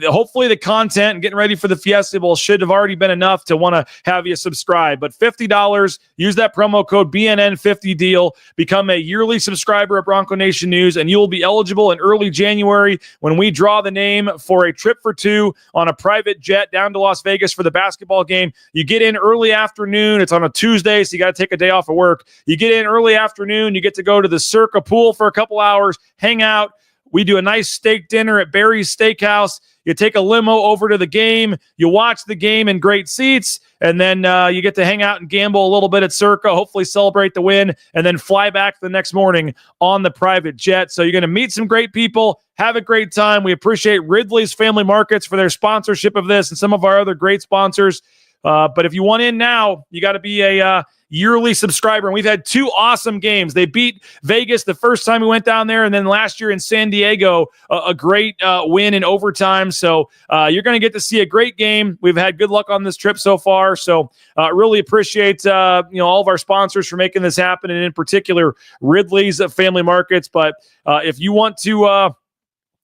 Hopefully the content and getting ready for the Fiesta should have already been enough to want to have you subscribe. But $50, use that promo code BNN50 deal. Become a yearly subscriber at Bronco Nation News, and you will be eligible in early January when we draw the name for a trip for two on a private jet down to Las Vegas for the basketball game. You get in early afternoon. It's on a Tuesday, so you got to take a day off of work. You get in early afternoon, you get to go to the Circa pool for a couple hours, hang out. We do a nice steak dinner at Barry's Steakhouse. You take a limo over to the game. You watch the game in great seats, and then you get to hang out and gamble a little bit at Circa, hopefully celebrate the win, and then fly back the next morning on the private jet. So you're going to meet some great people, have a great time. We appreciate Ridley's Family Markets for their sponsorship of this and some of our other great sponsors. But if you want in now, you got to be a yearly subscriber. And we've had two awesome games. They beat Vegas the first time we went down there, and then last year in San Diego, a great win in overtime. So you're going to get to see a great game. We've had good luck on this trip so far. So really appreciate all of our sponsors for making this happen, and in particular Ridley's Family Markets. But if you want to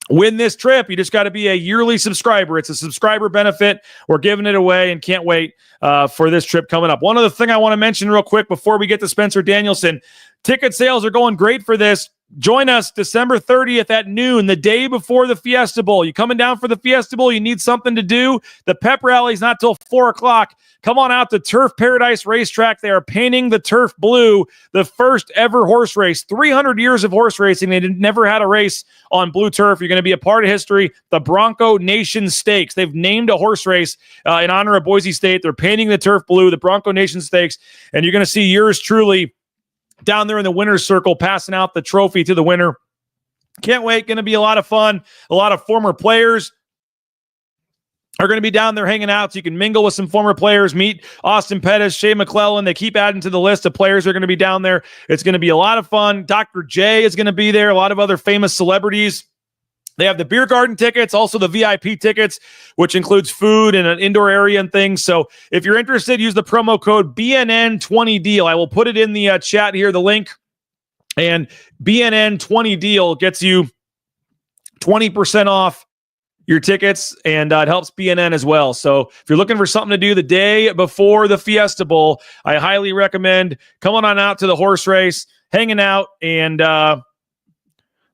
win this trip, you just got to be a yearly subscriber. It's a subscriber benefit. We're giving it away and can't wait for this trip coming up. One other thing I want to mention real quick before we get to Spencer Danielson, ticket sales are going great for this. Join us December 30th at noon, the day before the Fiesta Bowl. You coming down for the Fiesta Bowl? You need something to do? The pep rally's not till 4 o'clock. Come on out to Turf Paradise Racetrack. They are painting the turf blue, the first ever horse race. 300 years of horse racing. They never had a race on blue turf. You're going to be a part of history. The Bronco Nation Stakes. They've named a horse race in honor of Boise State. They're painting the turf blue, the Bronco Nation Stakes, and you're going to see yours truly down there in the winner's circle, passing out the trophy to the winner. Can't wait. Going to be a lot of fun. A lot of former players are going to be down there hanging out, so you can mingle with some former players, meet Austin Pettis, Shea McClellan. They keep adding to the list of players that are going to be down there. It's going to be a lot of fun. Dr. J is going to be there. A lot of other famous celebrities. They have the beer garden tickets, also the VIP tickets, which includes food and an indoor area and things. So if you're interested, use the promo code BNN20deal. I will put it in the chat here, the link. And BNN20deal gets you 20% off your tickets, and it helps BNN as well. So if you're looking for something to do the day before the Fiesta Bowl, I highly recommend coming on out to the horse race, hanging out, and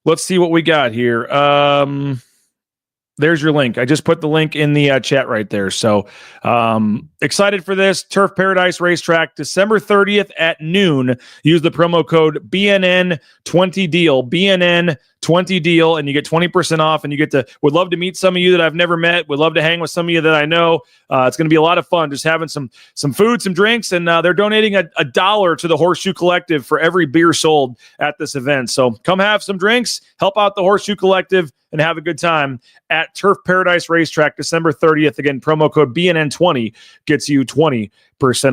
let's see what we got here. There's your link. I just put the link in the chat right there. So excited for this. Turf Paradise Racetrack, December 30th at noon. Use the promo code BNN20deal. BNN20deal, and you get 20% off. And you get to, would love to meet some of you that I've never met. Would love to hang with some of you that I know. It's going to be a lot of fun, just having some food, some drinks, and they're donating $1 to the Horseshoe Collective for every beer sold at this event. So come have some drinks, help out the Horseshoe Collective, and have a good time at Turf Paradise Racetrack, December 30th. Again, promo code BNN20 gets you 20%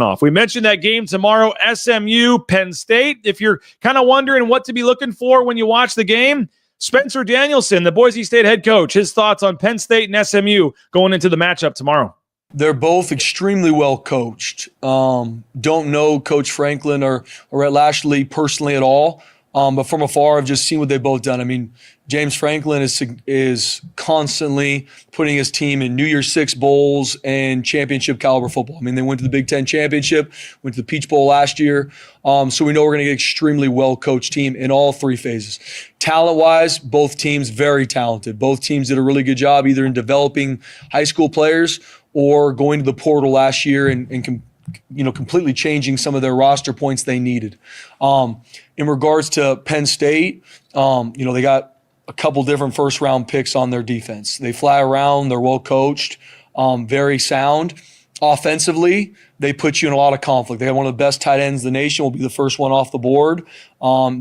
off. We mentioned that game tomorrow, SMU-Penn State. If you're kind of wondering what to be looking for when you watch the game, Spencer Danielson, the Boise State head coach, his thoughts on Penn State and SMU going into the matchup tomorrow. They're both extremely well coached. Don't know Coach Franklin or Rhett Lashley personally at all, but from afar, I've just seen what they've both done. I mean, James Franklin is constantly putting his team in New Year's Six bowls and championship caliber football. I mean, they went to the Big Ten championship, went to the Peach Bowl last year. So we know we're going to get an extremely well-coached team in all three phases. Talent-wise, both teams very talented. Both teams did a really good job either in developing high school players or going to the portal last year and completely changing some of their roster points they needed. In regards to Penn State, they got a couple different first-round picks on their defense. They fly around. They're well-coached, very sound. Offensively, they put you in a lot of conflict. They have one of the best tight ends in the nation, will be the first one off the board.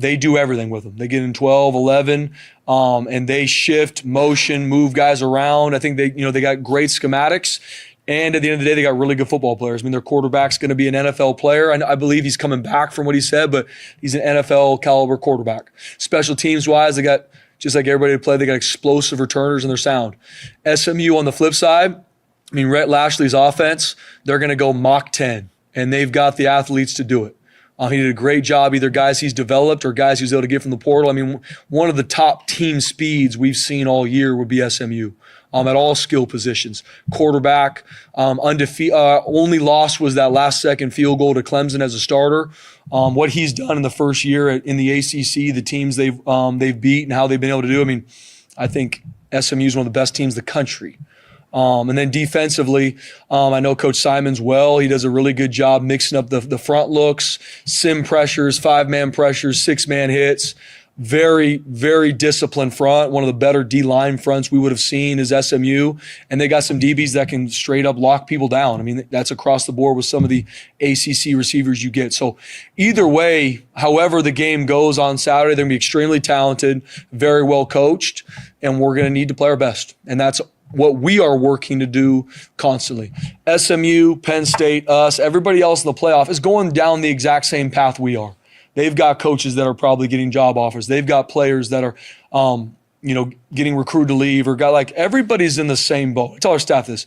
They do everything with them. They get in 12, 11, and they shift, motion, move guys around. I think they got great schematics. And at the end of the day, they got really good football players. I mean, their quarterback's going to be an NFL player. I believe he's coming back from what he said, but he's an NFL caliber quarterback. Special teams wise, they got, just like everybody play, they got explosive returners and they're sound. SMU on the flip side, I mean, Rhett Lashley's offense, they're going to go Mach 10, and they've got the athletes to do it. He did a great job, either guys he's developed or guys he's able to get from the portal. I mean, one of the top team speeds we've seen all year would be SMU. At all skill positions. Quarterback, undefeated. Only loss was that last second field goal to Clemson as a starter. What he's done in the first year in the ACC, the teams they've beat and how they've been able to do. I mean, I think SMU is one of the best teams in the country. And then defensively, I know Coach Simon's well. He does a really good job mixing up the front looks, sim pressures, 5-man pressures, 6-man hits. Very, very disciplined front. One of the better D-line fronts we would have seen is SMU. And they got some DBs that can straight up lock people down. I mean, that's across the board with some of the ACC receivers you get. So either way, however the game goes on Saturday, they're going to be extremely talented, very well coached, and we're going to need to play our best. And that's what we are working to do constantly. SMU, Penn State, us, everybody else in the playoff is going down the exact same path we are. They've got coaches that are probably getting job offers. They've got players that are, getting recruited to leave or everybody's in the same boat. I tell our staff this.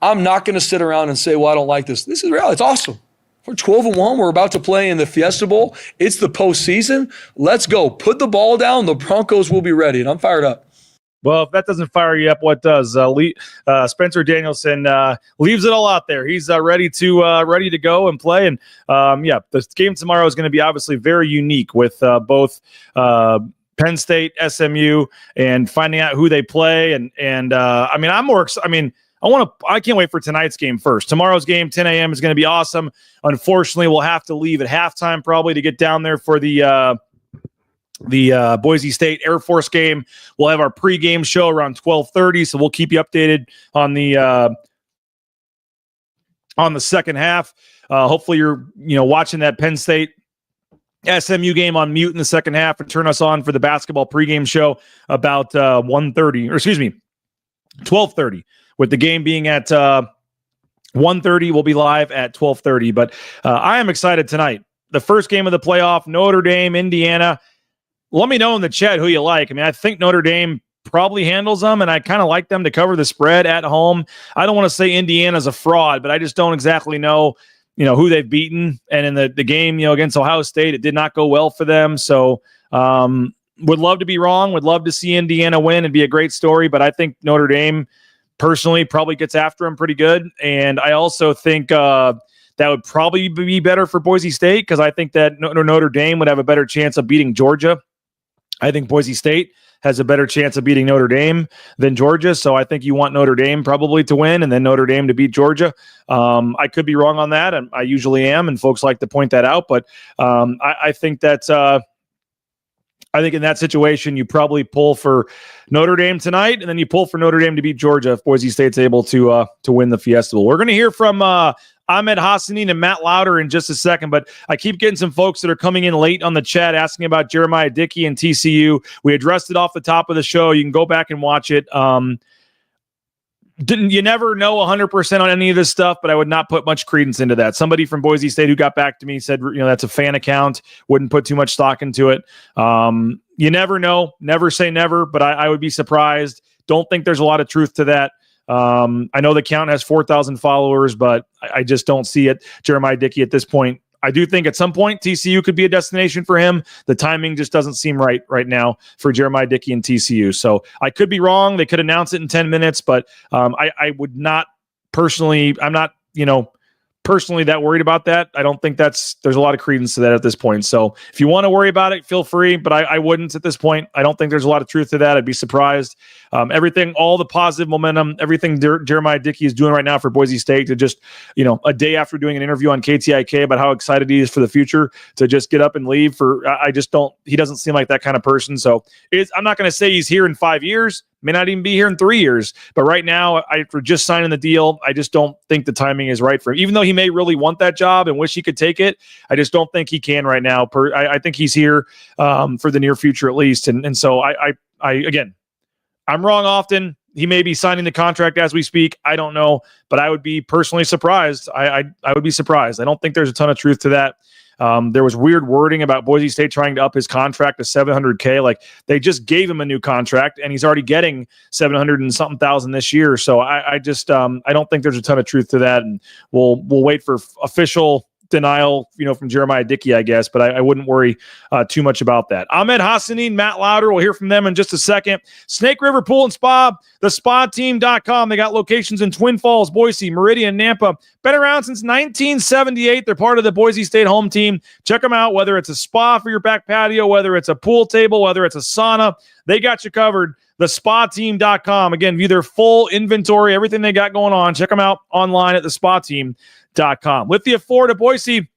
I'm not going to sit around and say, well, I don't like this. This is reality. It's awesome. We're 12-1. We're about to play in the Fiesta Bowl. It's the postseason. Let's go. Put the ball down. The Broncos will be ready. And I'm fired up. Well, if that doesn't fire you up, what does? Spencer Danielson leaves it all out there. He's ready to go and play. And the game tomorrow is going to be obviously very unique with both Penn State, SMU, and finding out who they play. I can't wait for tonight's game first. Tomorrow's game, 10 a.m. is going to be awesome. Unfortunately, we'll have to leave at halftime probably to get down there for the Boise State Air Force game. We'll have our pregame show around 12:30, so we'll keep you updated on the second half. Hopefully you're watching that Penn State SMU game on mute in the second half and turn us on for the basketball pregame show about 12:30, with the game being at 1:30. We'll be live at 12:30. But I am excited tonight. The first game of the playoff, Notre Dame, Indiana. Let me know in the chat who you like. I mean, I think Notre Dame probably handles them, and I kind of like them to cover the spread at home. I don't want to say Indiana's a fraud, but I just don't exactly know, who they've beaten. And in the game, against Ohio State, it did not go well for them. So would love to be wrong. Would love to see Indiana win and be a great story. But I think Notre Dame personally probably gets after them pretty good. And I also think that would probably be better for Boise State, because I think that Notre Dame would have a better chance of beating Georgia. I think Boise State has a better chance of beating Notre Dame than Georgia. So I think you want Notre Dame probably to win and then Notre Dame to beat Georgia. I could be wrong on that, and I usually am, and folks like to point that out. But I think that I think in that situation, you probably pull for Notre Dame tonight, and then you pull for Notre Dame to beat Georgia if Boise State's able to win the Fiesta Bowl. We're going to hear from Ahmed Hassanin and Matt Lauder in just a second, but I keep getting some folks that are coming in late on the chat asking about Jeremiah Dickey and TCU. We addressed it off the top of the show. You can go back and watch it. You never know 100% on any of this stuff, but I would not put much credence into that. Somebody from Boise State who got back to me said, that's a fan account. Wouldn't put too much stock into it. You never know. Never say never, but I would be surprised. Don't think there's a lot of truth to that. I know the account has 4,000 followers, but I just don't see it. Jeremiah Dickey at this point. I do think at some point TCU could be a destination for him. The timing just doesn't seem right now for Jeremiah Dickey and TCU. So I could be wrong. They could announce it in 10 minutes, but I would not personally, I'm not, personally that worried about that. I don't think there's a lot of credence to that at this point. So if you want to worry about it, feel free, but I wouldn't at this point. I don't think there's a lot of truth to that. I'd be surprised. Everything, all the positive momentum, everything Jeremiah Dickey is doing right now for Boise State to just, a day after doing an interview on KTIK about how excited he is for the future to just get up and leave he doesn't seem like that kind of person. So I'm not going to say he's here in 5 years. May not even be here in 3 years. But right now, after just signing the deal, I just don't think the timing is right for him. Even though he may really want that job and wish he could take it, I just don't think he can right now. I think he's here for the near future at least. And so again, I'm wrong often. He may be signing the contract as we speak. I don't know, but I would be personally surprised. I would be surprised. I don't think there's a ton of truth to that. There was weird wording about Boise State trying to up his contract to $700K. Like they just gave him a new contract and he's already getting 700 and something thousand this year. So I don't think there's a ton of truth to that. And we'll wait for official, denial, from Jeremiah Dickey, I guess, but I wouldn't worry too much about that. Ahmed Hassanin, Matt Lauder, we'll hear from them in just a second. Snake River Pool and Spa, thespateam.com. They got locations in Twin Falls, Boise, Meridian, Nampa. Been around since 1978. They're part of the Boise State home team. Check them out, whether it's a spa for your back patio, whether it's a pool table, whether it's a sauna. They got you covered. Thespateam.com. Again, view their full inventory, everything they got going on. Check them out online at thespateam.com. Lithia Ford of Boise,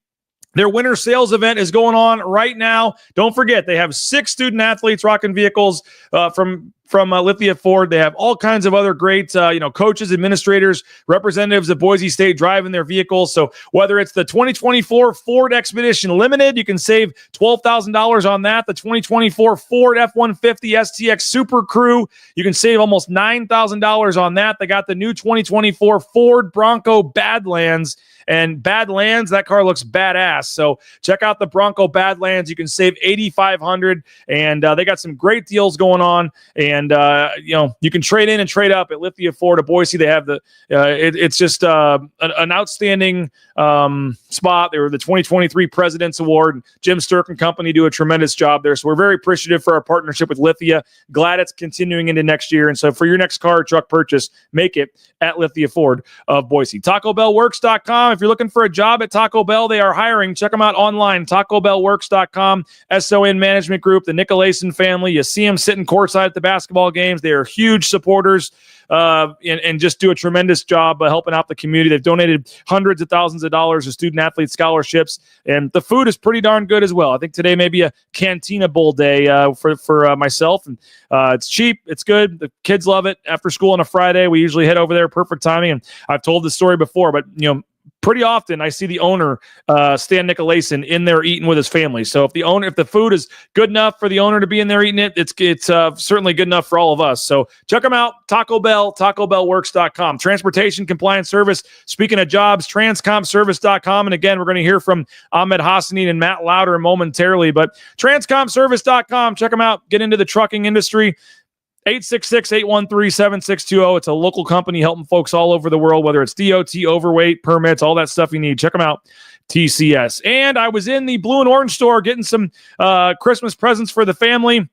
their winter sales event is going on right now. Don't forget, they have 6 student athletes rocking vehicles from Lithia Ford. They have all kinds of other great, coaches, administrators, representatives of Boise State driving their vehicles. So whether it's the 2024 Ford Expedition Limited, you can save $12,000 on that. The 2024 Ford F-150 STX Super Crew, you can save almost $9,000 on that. They got the new 2024 Ford Bronco Badlands. And Badlands, that car looks badass. So check out the Bronco Badlands. You can save $8,500, and they got some great deals going on. And you can trade in and trade up at Lithia Ford of Boise. They have it's just an outstanding spot. They were the 2023 President's Award. Jim Sturk and company do a tremendous job there. So we're very appreciative for our partnership with Lithia. Glad it's continuing into next year. And so for your next car or truck purchase, make it at Lithia Ford of Boise. TacoBellWorks.com. If you're looking for a job at Taco Bell, they are hiring. Check them out online, TacoBellWorks.com. SON Management Group, the Nicolason family. You see them sitting courtside at the basketball games. They are huge supporters and just do a tremendous job helping out the community. They've donated hundreds of thousands of dollars to student-athlete scholarships, and the food is pretty darn good as well. I think today may be a Cantina Bowl day for myself, and it's cheap. It's good. The kids love it. After school on a Friday, we usually head over there. Perfect timing, and I've told this story before, but pretty often I see the owner, Stan Nicolason, in there eating with his family. So if the food is good enough for the owner to be in there eating it, it's certainly good enough for all of us. So check them out, Taco Bell, TacoBellWorks.com. Transportation Compliance Service, speaking of jobs, TranscomService.com. And again, we're going to hear from Ahmed Hassanin and Matt Lauder momentarily, but TranscomService.com, check them out, get into the trucking industry. 866-813-7620. It's a local company helping folks all over the world, whether it's DOT, overweight, permits, all that stuff you need. Check them out, TCS. And I was in the blue and orange store getting some Christmas presents for the family.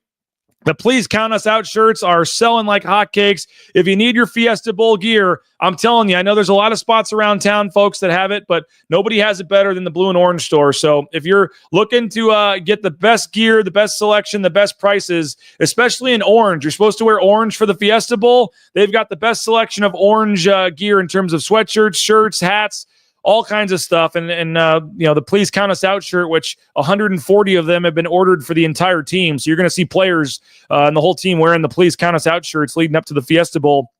The Please Count Us Out shirts are selling like hotcakes. If you need your Fiesta Bowl gear, I'm telling you, I know there's a lot of spots around town, folks, that have it, but nobody has it better than the blue and orange store. So if you're looking to get the best gear, the best selection, the best prices, especially in orange, you're supposed to wear orange for the Fiesta Bowl. They've got the best selection of orange gear in terms of sweatshirts, shirts, hats, all kinds of stuff. And the Please Count Us Out shirt, which 140 of them have been ordered for the entire team. So you're going to see players and the whole team wearing the Please Count Us Out shirts leading up to the Fiesta Bowl.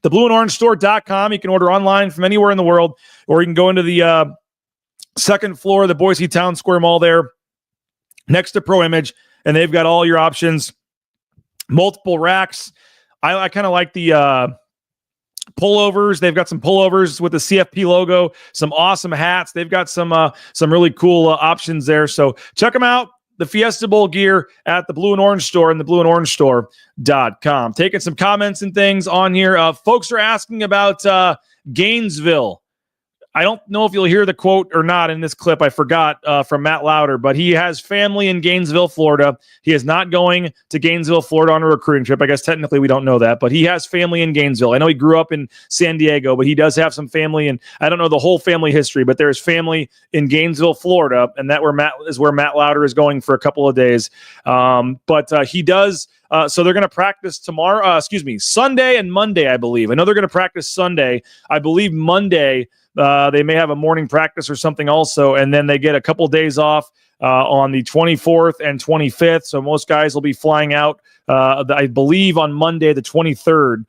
TheBlueandOrangeStore.com. You can order online from anywhere in the world, or you can go into the second floor of the Boise Town Square Mall there next to Pro Image, and they've got all your options, multiple racks. I kind of like the pullovers. They've got some pullovers with the CFP logo, some awesome hats. They've got some really cool options there. So check them out. The Fiesta Bowl gear at the Blue and Orange Store and the blueandorangestore.com. Taking some comments and things on here. Folks are asking about Gainesville. I don't know if you'll hear the quote or not in this clip. I forgot from Matt Lauder, but he has family in Gainesville, Florida. He is not going to Gainesville, Florida on a recruiting trip. I guess technically we don't know that, but he has family in Gainesville. I know he grew up in San Diego, but he does have some family, and I don't know the whole family history, but there's family in Gainesville, Florida, and where Matt Lauder is going for a couple of days. But he does. So they're going to practice Sunday and Monday, I believe. I know they're going to practice Sunday. I believe Monday they may have a morning practice or something also, and then they get a couple days off on the 24th and 25th. So most guys will be flying out, I believe, on Monday, the 23rd,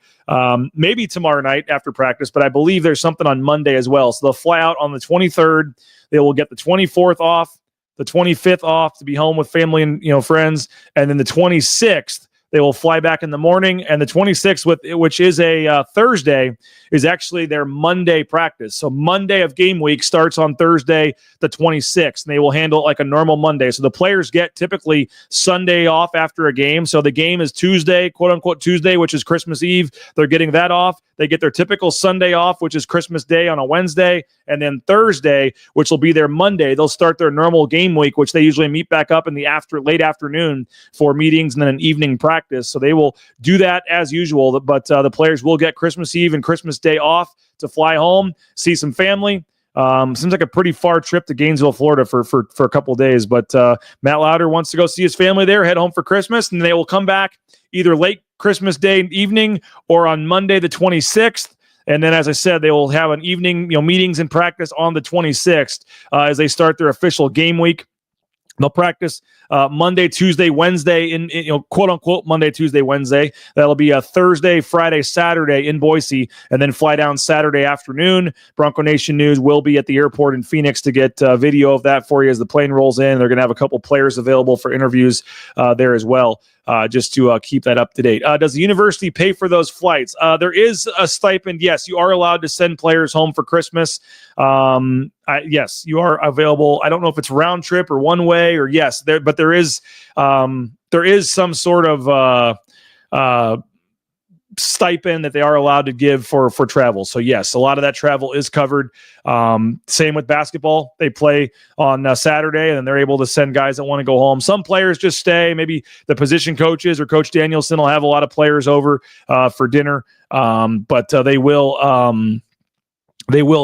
maybe tomorrow night after practice, but I believe there's something on Monday as well. So they'll fly out on the 23rd. They will get the 24th off, the 25th off to be home with family and friends, and then the 26th, They will fly back in the morning, and the 26th, which is a Thursday, is actually their Monday practice. So Monday of game week starts on Thursday, the 26th, and they will handle it like a normal Monday. So the players get typically Sunday off after a game. So the game is Tuesday, quote unquote Tuesday, which is Christmas Eve. They're getting that off. They get their typical Sunday off, which is Christmas Day on a Wednesday, and then Thursday, which will be their Monday, they'll start their normal game week, which they usually meet back up in the late afternoon for meetings and then an evening practice. So they will do that as usual, but the players will get Christmas Eve and Christmas Day off to fly home, see some family. Seems like a pretty far trip to Gainesville, Florida for a couple of days, but Matt Lauder wants to go see his family there, head home for Christmas, and they will come back either late Christmas Day evening or on Monday the 26th. And then, as I said, they will have an evening, meetings and practice on the 26th as they start their official game week. They'll practice Monday, Tuesday, Wednesday in quote unquote Monday, Tuesday, Wednesday. That'll be a Thursday, Friday, Saturday in Boise, and then fly down Saturday afternoon. Bronco Nation News will be at the airport in Phoenix to get video of that for you as the plane rolls in. They're going to have a couple players available for interviews there as well. Just to keep that up to date. Does the university pay for those flights? There is a stipend. Yes, you are allowed to send players home for Christmas. Yes, you are available. I don't know if it's round trip or one way or yes, but there is some sort of stipend that they are allowed to give for travel. So yes, a lot of that travel is covered. Same with basketball. They play on Saturday and they're able to send guys that want to go home. Some players just stay. Maybe the position coaches or Coach Danielson will have a lot of players over for dinner. But they will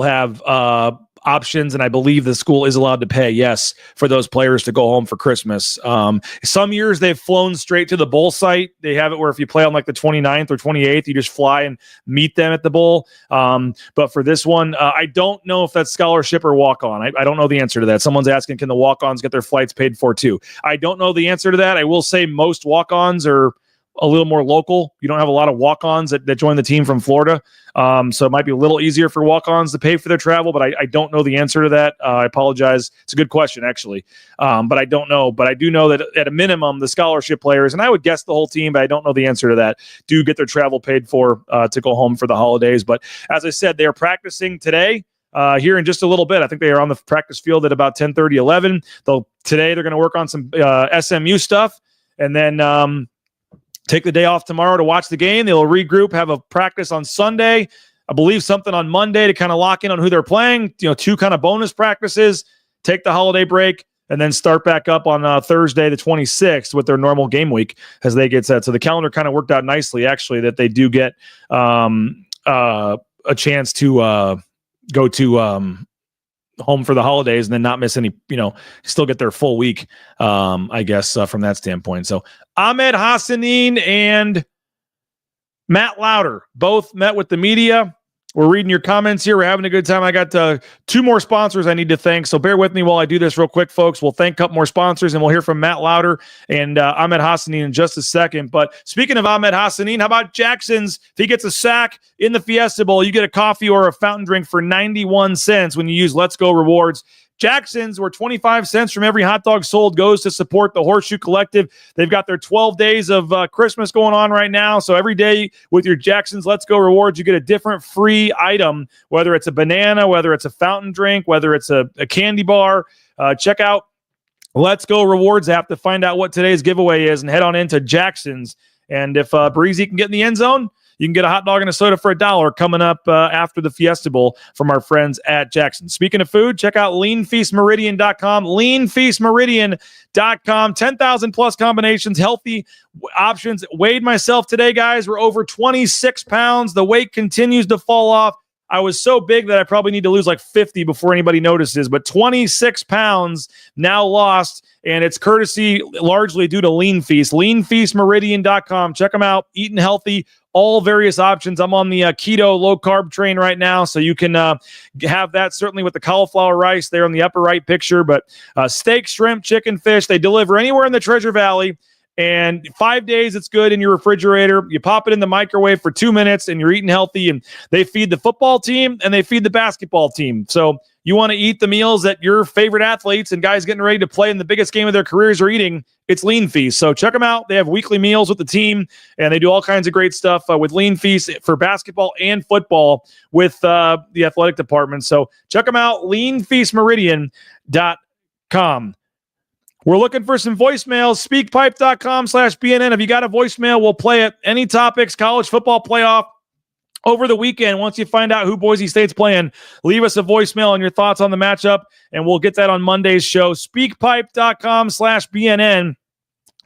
have options, and I believe the school is allowed to pay, yes, for those players to go home for Christmas. Some years they've flown straight to the bowl site. They have it where if you play on like the 29th or 28th, you just fly and meet them at the bowl. But for this one, I don't know if that's scholarship or walk-on. I don't know the answer to that. Someone's asking, can the walk-ons get their flights paid for too? I don't know the answer to that. I will say most walk-ons are a little more local. You don't have a lot of walk-ons that join the team from Florida. So it might be a little easier for walk-ons to pay for their travel, but I don't know the answer to that. I apologize. It's a good question, actually. But I don't know. But I do know that at a minimum, the scholarship players, and I would guess the whole team, but I don't know the answer to that, do get their travel paid for to go home for the holidays. But as I said, they are practicing today. Here in just a little bit. I think they are on the practice field at about 10:30, 11. Today they're going to work on some SMU stuff, and then take the day off tomorrow to watch the game. They'll regroup, have a practice on Sunday. I believe something on Monday to kind of lock in on who they're playing. 2 kind of bonus practices, take the holiday break, and then start back up on Thursday, the 26th, with their normal game week as they get set. So the calendar kind of worked out nicely, actually, that they do get a chance to go to home for the holidays and then not miss any, still get their full week, I guess, from that standpoint. So Ahmed Hassanin and Matt Lauder both met with the media. We're reading your comments here. We're having a good time. I got 2 more sponsors I need to thank, so bear with me while I do this real quick, folks. We'll thank a couple more sponsors, and we'll hear from Matt Lauder and Ahmed Hassanin in just a second. But speaking of Ahmed Hassanin, how about Jackson's? If he gets a sack in the Fiesta Bowl, you get a coffee or a fountain drink for 91 cents when you use Let's Go Rewards. Jackson's, where 25 cents from every hot dog sold goes to support the Horseshoe Collective. They've got their 12 days of Christmas going on right now. So every day with your Jackson's Let's Go Rewards, you get a different free item, whether it's a banana, whether it's a fountain drink, whether it's a candy bar. Check out Let's Go Rewards app to find out what today's giveaway is and head on into Jackson's. And if Breezy can get in the end zone, you can get a hot dog and a soda for $1 coming up after the Fiesta Bowl from our friends at Jackson. Speaking of food, check out leanfeastmeridian.com, leanfeastmeridian.com, 10,000 plus combinations, healthy options. Weighed myself today, guys. We're over 26 pounds. The weight continues to fall off. I was so big that I probably need to lose like 50 before anybody notices, but 26 pounds now lost, and it's courtesy largely due to Lean Feast. Leanfeastmeridian.com. Check them out. Eating healthy, all various options. I'm on the keto low-carb train right now, so you can have that certainly with the cauliflower rice there on the upper right picture, but steak, shrimp, chicken, fish, they deliver anywhere in the Treasure Valley. And 5 days, it's good in your refrigerator. You pop it in the microwave for 2 minutes, and you're eating healthy. And they feed the football team, and they feed the basketball team. So you want to eat the meals that your favorite athletes and guys getting ready to play in the biggest game of their careers are eating, it's Lean Feast. So check them out. They have weekly meals with the team, and they do all kinds of great stuff with Lean Feast for basketball and football with the athletic department. So check them out, leanfeastmeridian.com. We're looking for some voicemails. Speakpipe.com/BNN. If you got a voicemail, we'll play it. Any topics, college football playoff. Over the weekend, once you find out who Boise State's playing, leave us a voicemail on your thoughts on the matchup, and we'll get that on Monday's show. Speakpipe.com/BNN.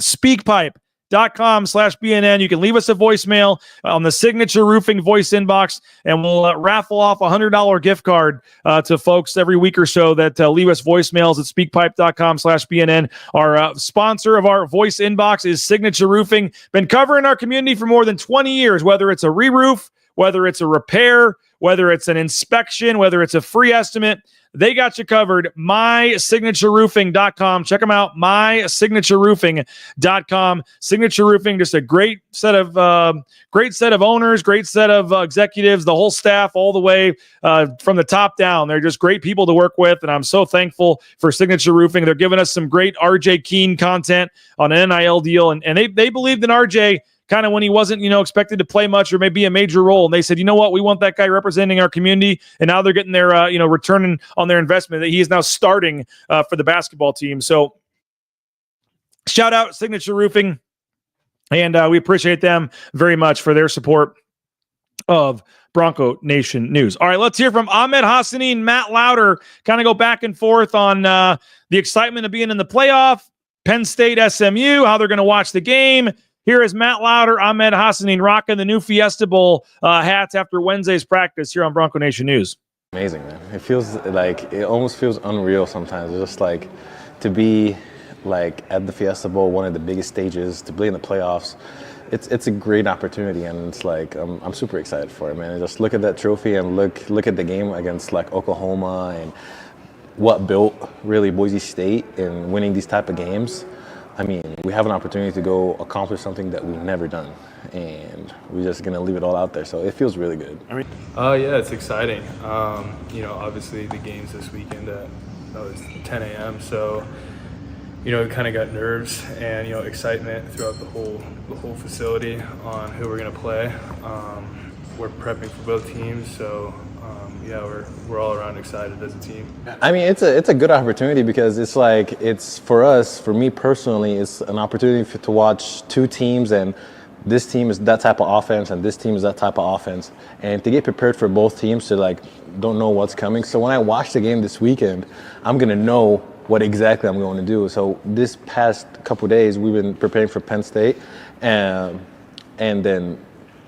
Speakpipe.com/BNN. You can leave us a voicemail on the Signature Roofing voice inbox, and we'll raffle off a $100 gift card to folks every week or so that leave us voicemails at speakpipe.com/BNN. Our sponsor of our voice inbox is Signature Roofing. Been covering our community for more than 20 years, whether it's a re-roof, whether it's a repair, whether it's an inspection, whether it's a free estimate, they got you covered. MySignatureRoofing.com. Check them out. MySignatureRoofing.com. Signature Roofing, just a great set of owners, great set of executives, the whole staff, all the way from the top down. They're just great people to work with, and I'm so thankful for Signature Roofing. They're giving us some great RJ Keene content on an NIL deal, and they believed in RJ kind of when he wasn't, expected to play much or maybe a major role. And they said, you know what, we want that guy representing our community. And now they're getting their, returning on their investment that he is now starting for the basketball team. So shout out Signature Roofing. And we appreciate them very much for their support of Bronco Nation News. All right, let's hear from Ahmed Hassani and Matt Lauder, kind of go back and forth on the excitement of being in the playoff, Penn State, SMU, how they're going to watch the game. Here is Matt Lauder, Ahmed Hassani, rocking the new Fiesta Bowl hats after Wednesday's practice here on Bronco Nation News. Amazing, man. It almost feels unreal sometimes. It's just like to be like at the Fiesta Bowl, one of the biggest stages, to play in the playoffs. It's a great opportunity, and it's like I'm super excited for it, man. And just look at that trophy and look at the game against like Oklahoma and what built really Boise State in winning these type of games. I mean, we have an opportunity to go accomplish something that we've never done, and we're just going to leave it all out there. So it feels really good. Yeah, it's exciting. Obviously the game's this weekend at it's 10 a.m. So, we kind of got nerves and, excitement throughout the whole facility on who we're going to play. We're prepping for both teams, so we're all around excited as a team. I mean, it's a good opportunity because it's for me personally, it's an opportunity to watch two teams, and this team is that type of offense and this team is that type of offense, and to get prepared for both teams to don't know what's coming. So when I watch the game this weekend, I'm gonna know what exactly I'm going to do. So this past couple days, we've been preparing for Penn State, and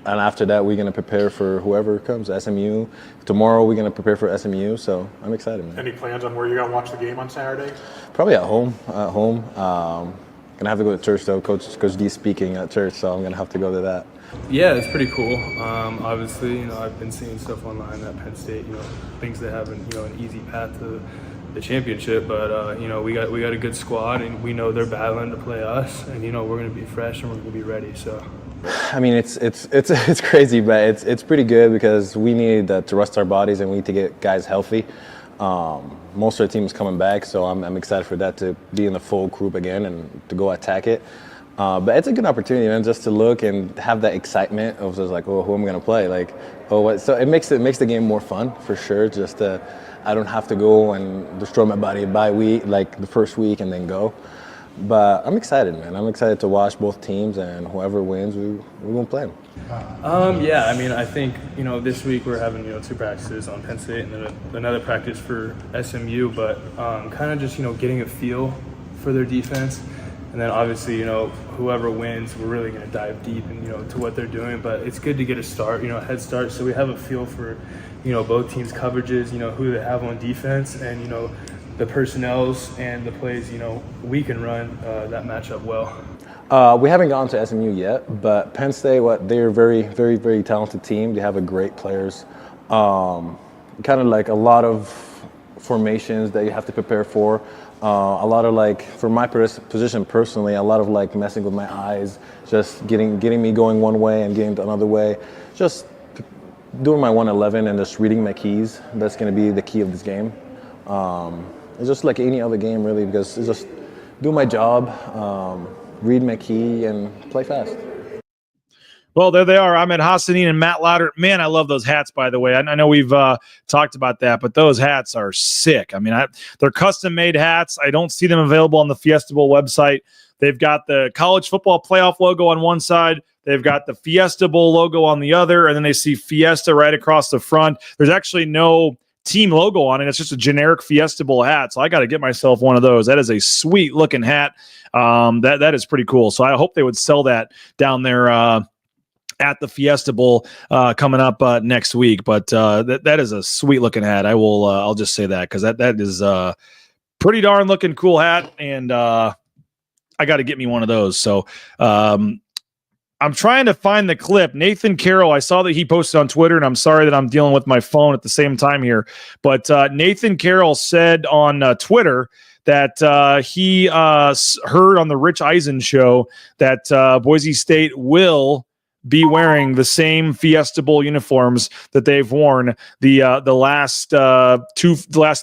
after that, we're going to prepare for whoever comes, SMU. Tomorrow, we're going to prepare for SMU, so I'm excited, man. Any plans on where you're going to watch the game on Saturday? Probably at home. Going to have to go to church, though. Coach D speaking at church, so I'm going to have to go to that. Yeah, it's pretty cool. Obviously, I've been seeing stuff online that Penn State, thinks they have an easy path to the championship, but we got a good squad, and we know they're battling to play us, and we're going to be fresh and we're going to be ready, so. I mean, it's crazy, but it's pretty good because we need to rest our bodies and we need to get guys healthy. Most of the team is coming back, so I'm excited for that, to be in the full group again and to go attack it. But it's a good opportunity, man, just to look and have that excitement of just like, oh, who am I going to play? So it makes the game more fun for sure. Just I don't have to go and destroy my body by week, like the first week, and then go. But I'm excited, man. I'm excited to watch both teams, and whoever wins, we won't play them. I think, this week we're having, 2 practices on Penn State and then another practice for SMU, but kind of just, getting a feel for their defense. And then obviously, whoever wins, we're really going to dive deep and, to what they're doing. But it's good to get a start, a head start, so we have a feel for, both teams' coverages, who they have on defense, and, the personnels and the plays, we can run that matchup well. We haven't gone to SMU yet, but Penn State, they're a very, very, very talented team. They have a great players. Kind of like a lot of formations that you have to prepare for. A lot of for my position personally, a lot of messing with my eyes, just getting me going one way and getting another way. Just doing my 111 and just reading my keys. That's going to be the key of this game. It's just like any other game, really, because it's just do my job, read my key, and play fast. Well, there they are. Ahmed Hassanin and Matt Lauder. Man, I love those hats, by the way. I know we've talked about that, but those hats are sick. I mean, they're custom-made hats. I don't see them available on the Fiesta Bowl website. They've got the college football playoff logo on one side. They've got the Fiesta Bowl logo on the other, and then they see Fiesta right across the front. There's actually no team logo on it. It's just a generic Fiesta Bowl hat. So I got to get myself one of those. That is a sweet looking hat. That is pretty cool. So I hope they would sell that down there at the Fiesta Bowl coming up next week. But that is a sweet looking hat. I'll just say that because that is a pretty darn looking cool hat, and I got to get me one of those. So I'm trying to find the clip. Nathan Carroll, I saw that he posted on Twitter, and I'm sorry that I'm dealing with my phone at the same time here. But Nathan Carroll said on Twitter that he heard on the Rich Eisen show that Boise State will be wearing the same Fiesta Bowl uniforms that they've worn the last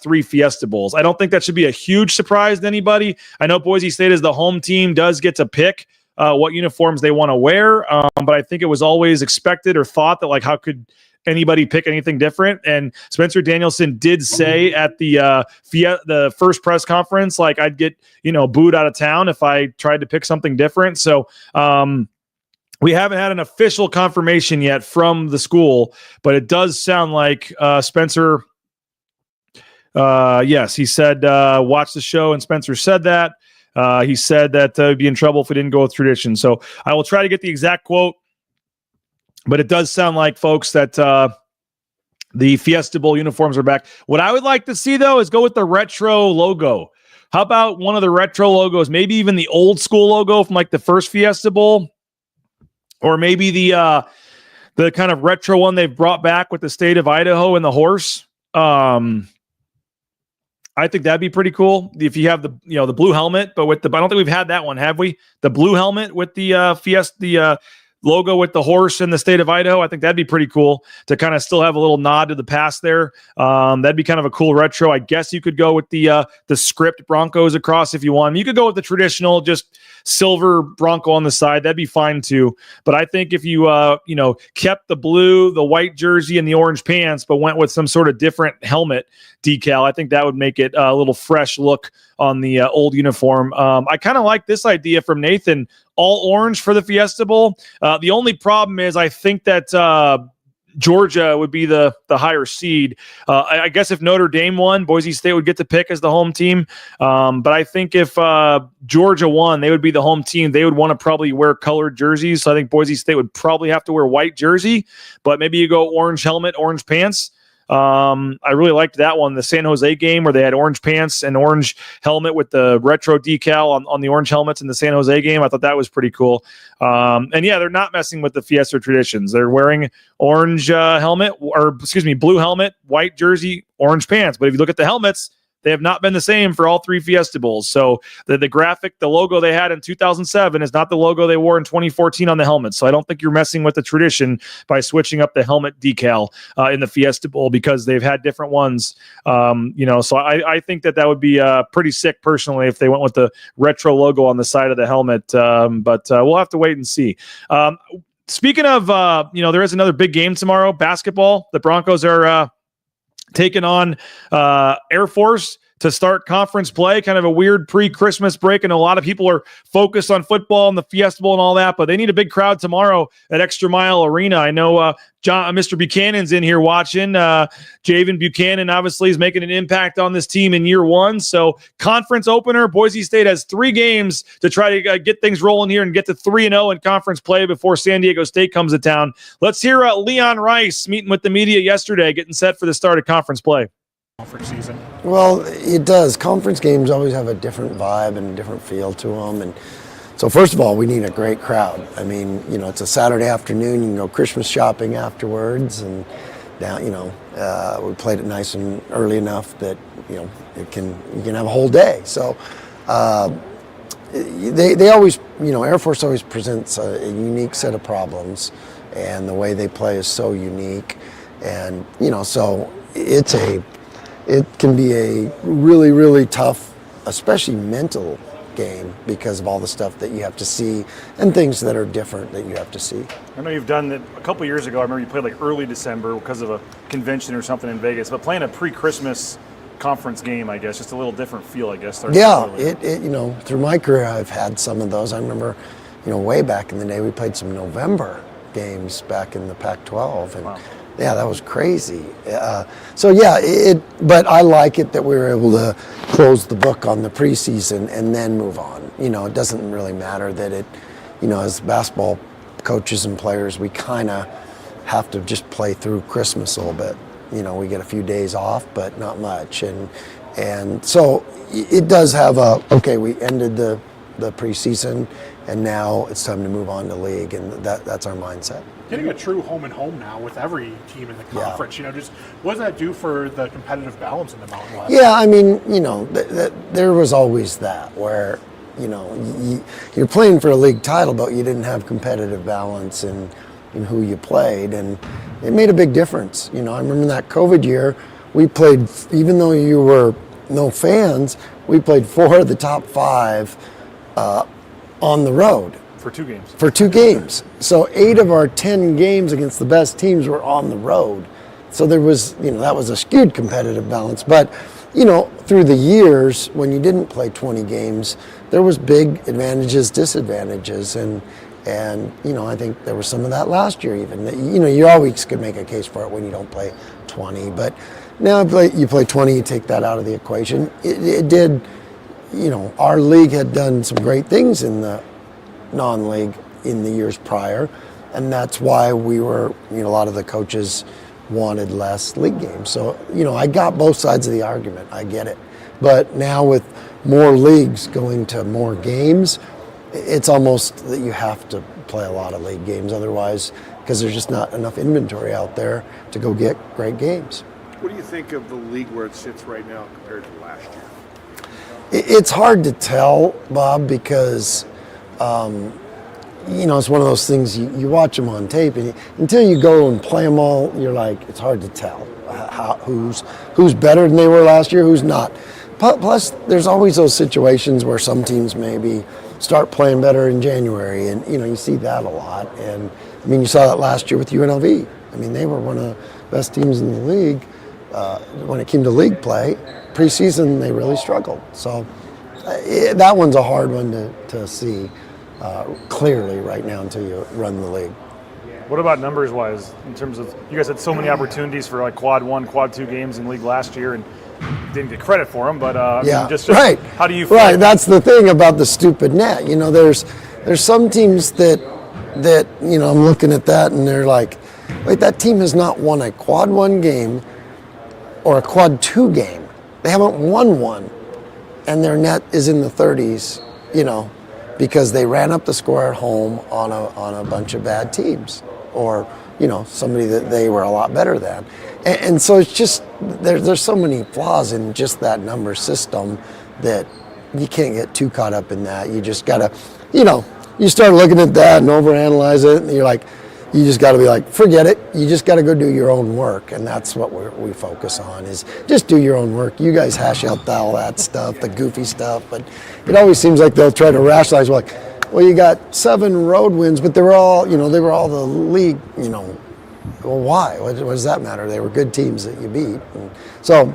three Fiesta Bowls. I don't think that should be a huge surprise to anybody. I know Boise State as the home team does get to pick what uniforms they want to wear, but I think it was always expected or thought that, like, how could anybody pick anything different? And Spencer Danielson did say at the first press conference, like, I'd get booed out of town if I tried to pick something different. So we haven't had an official confirmation yet from the school, but it does sound like Spencer. Yes, he said, watch the show, and Spencer said that. He said that we'd be in trouble if we didn't go with tradition. So I will try to get the exact quote, but it does sound like, folks, that the Fiesta Bowl uniforms are back. What I would like to see, though, is go with the retro logo. How about one of the retro logos, maybe even the old school logo from like the first Fiesta Bowl? Or maybe the kind of retro one they've brought back with the state of Idaho and the horse. I think that'd be pretty cool if you have the blue helmet, but I don't think we've had that one, have we? The blue helmet with the Fiesta logo with the horse in the state of Idaho. I think that'd be pretty cool to kind of still have a little nod to the past there. That'd be kind of a cool retro. I guess you could go with the script Broncos across if you want. You could go with the traditional, just silver Bronco on the side. That'd be fine too. But I think if you kept the blue, the white jersey, and the orange pants, but went with some sort of different helmet decal, I think that would make it a little fresh look on the old uniform. I kind of like this idea from Nathan, all orange for the Fiesta Bowl. The only problem is I think that Georgia would be the higher seed. I guess if Notre Dame won, Boise State would get to pick as the home team. But I think if Georgia won, they would be the home team. They would want to probably wear colored jerseys. So I think Boise State would probably have to wear white jersey, but maybe you go orange helmet, orange pants. I really liked that one, the San Jose game where they had orange pants and orange helmet with the retro decal on the orange helmets in the San Jose game. I thought that was pretty cool. And yeah, they're not messing with the Fiesta traditions. They're wearing orange blue helmet, white jersey, orange pants. But if you look at the helmets, they have not been the same for all three Fiesta Bowls. So the graphic, the logo they had in 2007 is not the logo they wore in 2014 on the helmet. So I don't think you're messing with the tradition by switching up the helmet decal in the Fiesta Bowl because they've had different ones. So I think that would be pretty sick personally if they went with the retro logo on the side of the helmet. But we'll have to wait and see. Speaking of, there is another big game tomorrow, basketball. The Broncos are taking on Air Force to start conference play, kind of a weird pre-Christmas break. And a lot of people are focused on football and the Fiesta Bowl and all that, but they need a big crowd tomorrow at Extra Mile Arena. I know Mr. Buchanan's in here watching. Javen Buchanan obviously is making an impact on this team in year one. So conference opener, Boise State has 3 games to try to get things rolling here and get to 3-0 in conference play before San Diego State comes to town. Let's hear Leon Rice meeting with the media yesterday, getting set for the start of conference play. Conference season. Well, it does. Conference games always have a different vibe and a different feel to them. And so first of all, we need a great crowd. I mean, it's a Saturday afternoon. You can go Christmas shopping afterwards. And now, we played it nice and early enough that, you can have a whole day. So they always, Air Force always presents a unique set of problems. And the way they play is so unique. And, so it's it can be a really, really tough, especially mental game because of all the stuff that you have to see and things that are different that you have to see. I know you've done that a couple years ago. I remember you played like early December because of a convention or something in Vegas, but playing a pre-Christmas conference game, I guess, just a little different feel, I guess. Yeah, through my career, I've had some of those. I remember, way back in the day, we played some November games back in the Pac-12, and yeah, that was crazy. But I like it that we were able to close the book on the preseason and then move on. It doesn't really matter that as basketball coaches and players, we kind of have to just play through Christmas a little bit. We get a few days off, but not much. And so it does have we ended the preseason, and now it's time to move on to league, and that's our mindset. Getting a true home and home now with every team in the conference, just what does that do for the competitive balance in the Mountain West? Yeah, I mean, there was always that where, you're playing for a league title, but you didn't have competitive balance in who you played, and it made a big difference. I remember that COVID year, we played, even though you were no fans, we played 4 of the top 5 on the road. For 2 games. For 2 games. So 8 of our 10 games against the best teams were on the road. So there was, that was a skewed competitive balance. But, through the years, when you didn't play 20 games, there was big advantages, disadvantages. And I think there was some of that last year even. You always could make a case for it when you don't play 20. But now you play 20, you take that out of the equation. It did, our league had done some great things in the non-league in the years prior, and that's why we were, a lot of the coaches wanted less league games. So, I got both sides of the argument. I get it. But now with more leagues going to more games, it's almost that you have to play a lot of league games otherwise, because there's just not enough inventory out there to go get great games. What do you think of the league where it sits right now compared to last year? It's hard to tell, Bob, because it's one of those things you watch them on tape, and until you go and play them all, you're like, it's hard to tell who's better than they were last year, who's not. Plus, there's always those situations where some teams maybe start playing better in January, and you see that a lot. And I mean, you saw that last year with UNLV. I mean, they were one of the best teams in the league when it came to league play. Preseason, they really struggled. So that one's a hard one to see clearly right now until you run the league. What about numbers-wise, in terms of, you guys had so many opportunities for like quad 1, quad 2 games in league last year, and didn't get credit for them, but right. How do you feel? Right, that's the thing about the stupid net. There's some teams that I'm looking at that and they're like, wait, that team has not won a quad 1 game or a quad 2 game. They haven't won one, and their net is in the 30s, because they ran up the score at home on a bunch of bad teams, or somebody that they were a lot better than. And so it's just, there's so many flaws in just that number system that you can't get too caught up in that. You just gotta, you start looking at that and overanalyze it, and you're like, you just gotta be like, forget it. You just gotta go do your own work, and that's what we focus on, is just do your own work. You guys hash out all that stuff, the goofy stuff, but it always seems like they'll try to rationalize, like, well, you got 7 road wins, but they were all the league, well, why? What does that matter? They were good teams that you beat. And so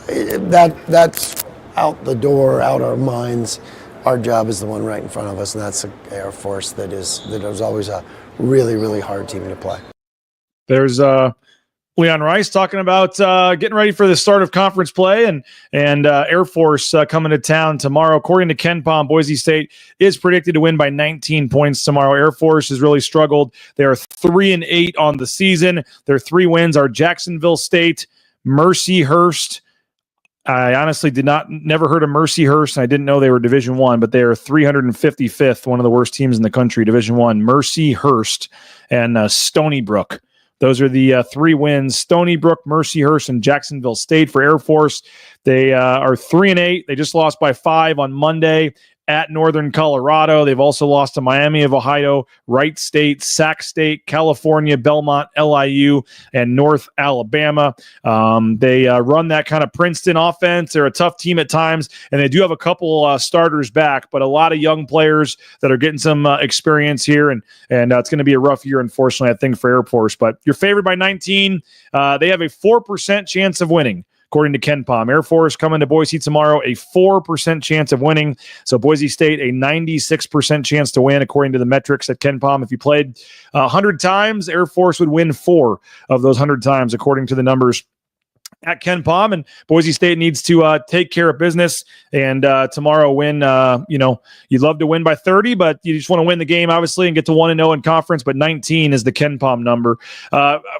that's out the door, out our minds. Our job is the one right in front of us, and that's the Air Force that is always a really, really hard team to play. There's Leon Rice talking about getting ready for the start of conference play, and Air Force coming to town tomorrow. According to Ken Palm, Boise State is predicted to win by 19 points tomorrow. Air Force has really struggled. They are 3-8 on the season. Their 3 wins are Jacksonville State, Mercyhurst. I honestly never heard of Mercyhurst, and I didn't know they were Division I, but they are 355th, one of the worst teams in the country, Division I. Mercyhurst and Stony Brook. Those are the 3 wins: Stony Brook, Mercyhurst, and Jacksonville State for Air Force. They are 3-8. They just lost by 5 on Monday at Northern Colorado. They've also lost to Miami of Ohio, Wright State, Sac State, California, Belmont, LIU, and North Alabama. They run that kind of Princeton offense. They're a tough team at times, and they do have a couple starters back, but a lot of young players that are getting some experience here, and it's going to be a rough year, unfortunately, I think, for Air Force. But you're favored by 19. They have a 4% chance of winning, according to Ken Pom. Air Force coming to Boise tomorrow, a 4% chance of winning. So Boise State, a 96% chance to win, according to the metrics at Ken Pom. If you played 100 times, Air Force would win 4 of those 100 times, according to the numbers at Ken Pom. And Boise State needs to take care of business and tomorrow win. You'd love to win by 30, but you just want to win the game, obviously, and get to 1-0 in conference. But 19 is the Ken Pom number.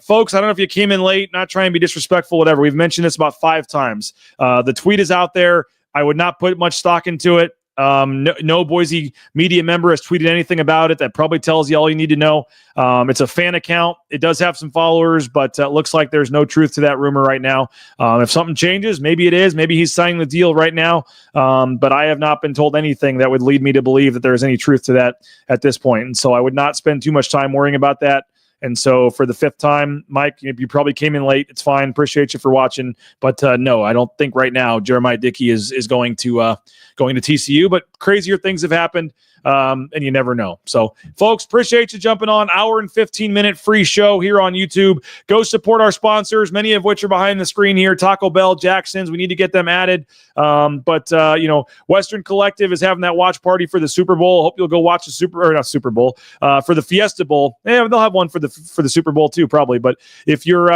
Folks, I don't know if you came in late, not trying to be disrespectful, whatever. We've mentioned this about 5 times. The tweet is out there. I would not put much stock into it. No Boise media member has tweeted anything about it. That probably tells you all you need to know. It's a fan account. It does have some followers, but it looks like there's no truth to that rumor right now. If something changes, maybe it is. Maybe he's signing the deal right now. But I have not been told anything that would lead me to believe that there's any truth to that at this point. And so I would not spend too much time worrying about that. And so for the 5th time, Mike, you probably came in late. It's fine. Appreciate you for watching. But no, I don't think right now Jeremiah Dickey is going to TCU. But crazier things have happened, and you never know. So, folks, appreciate you jumping on. Hour and 15-minute free show here on YouTube. Go support our sponsors, many of which are behind the screen here. Taco Bell, Jackson's. We need to get them added. But Western Collective is having that watch party for the Super Bowl. Hope you'll go watch the for the Fiesta Bowl. Yeah, they'll have one for the Super Bowl too, probably. But if you're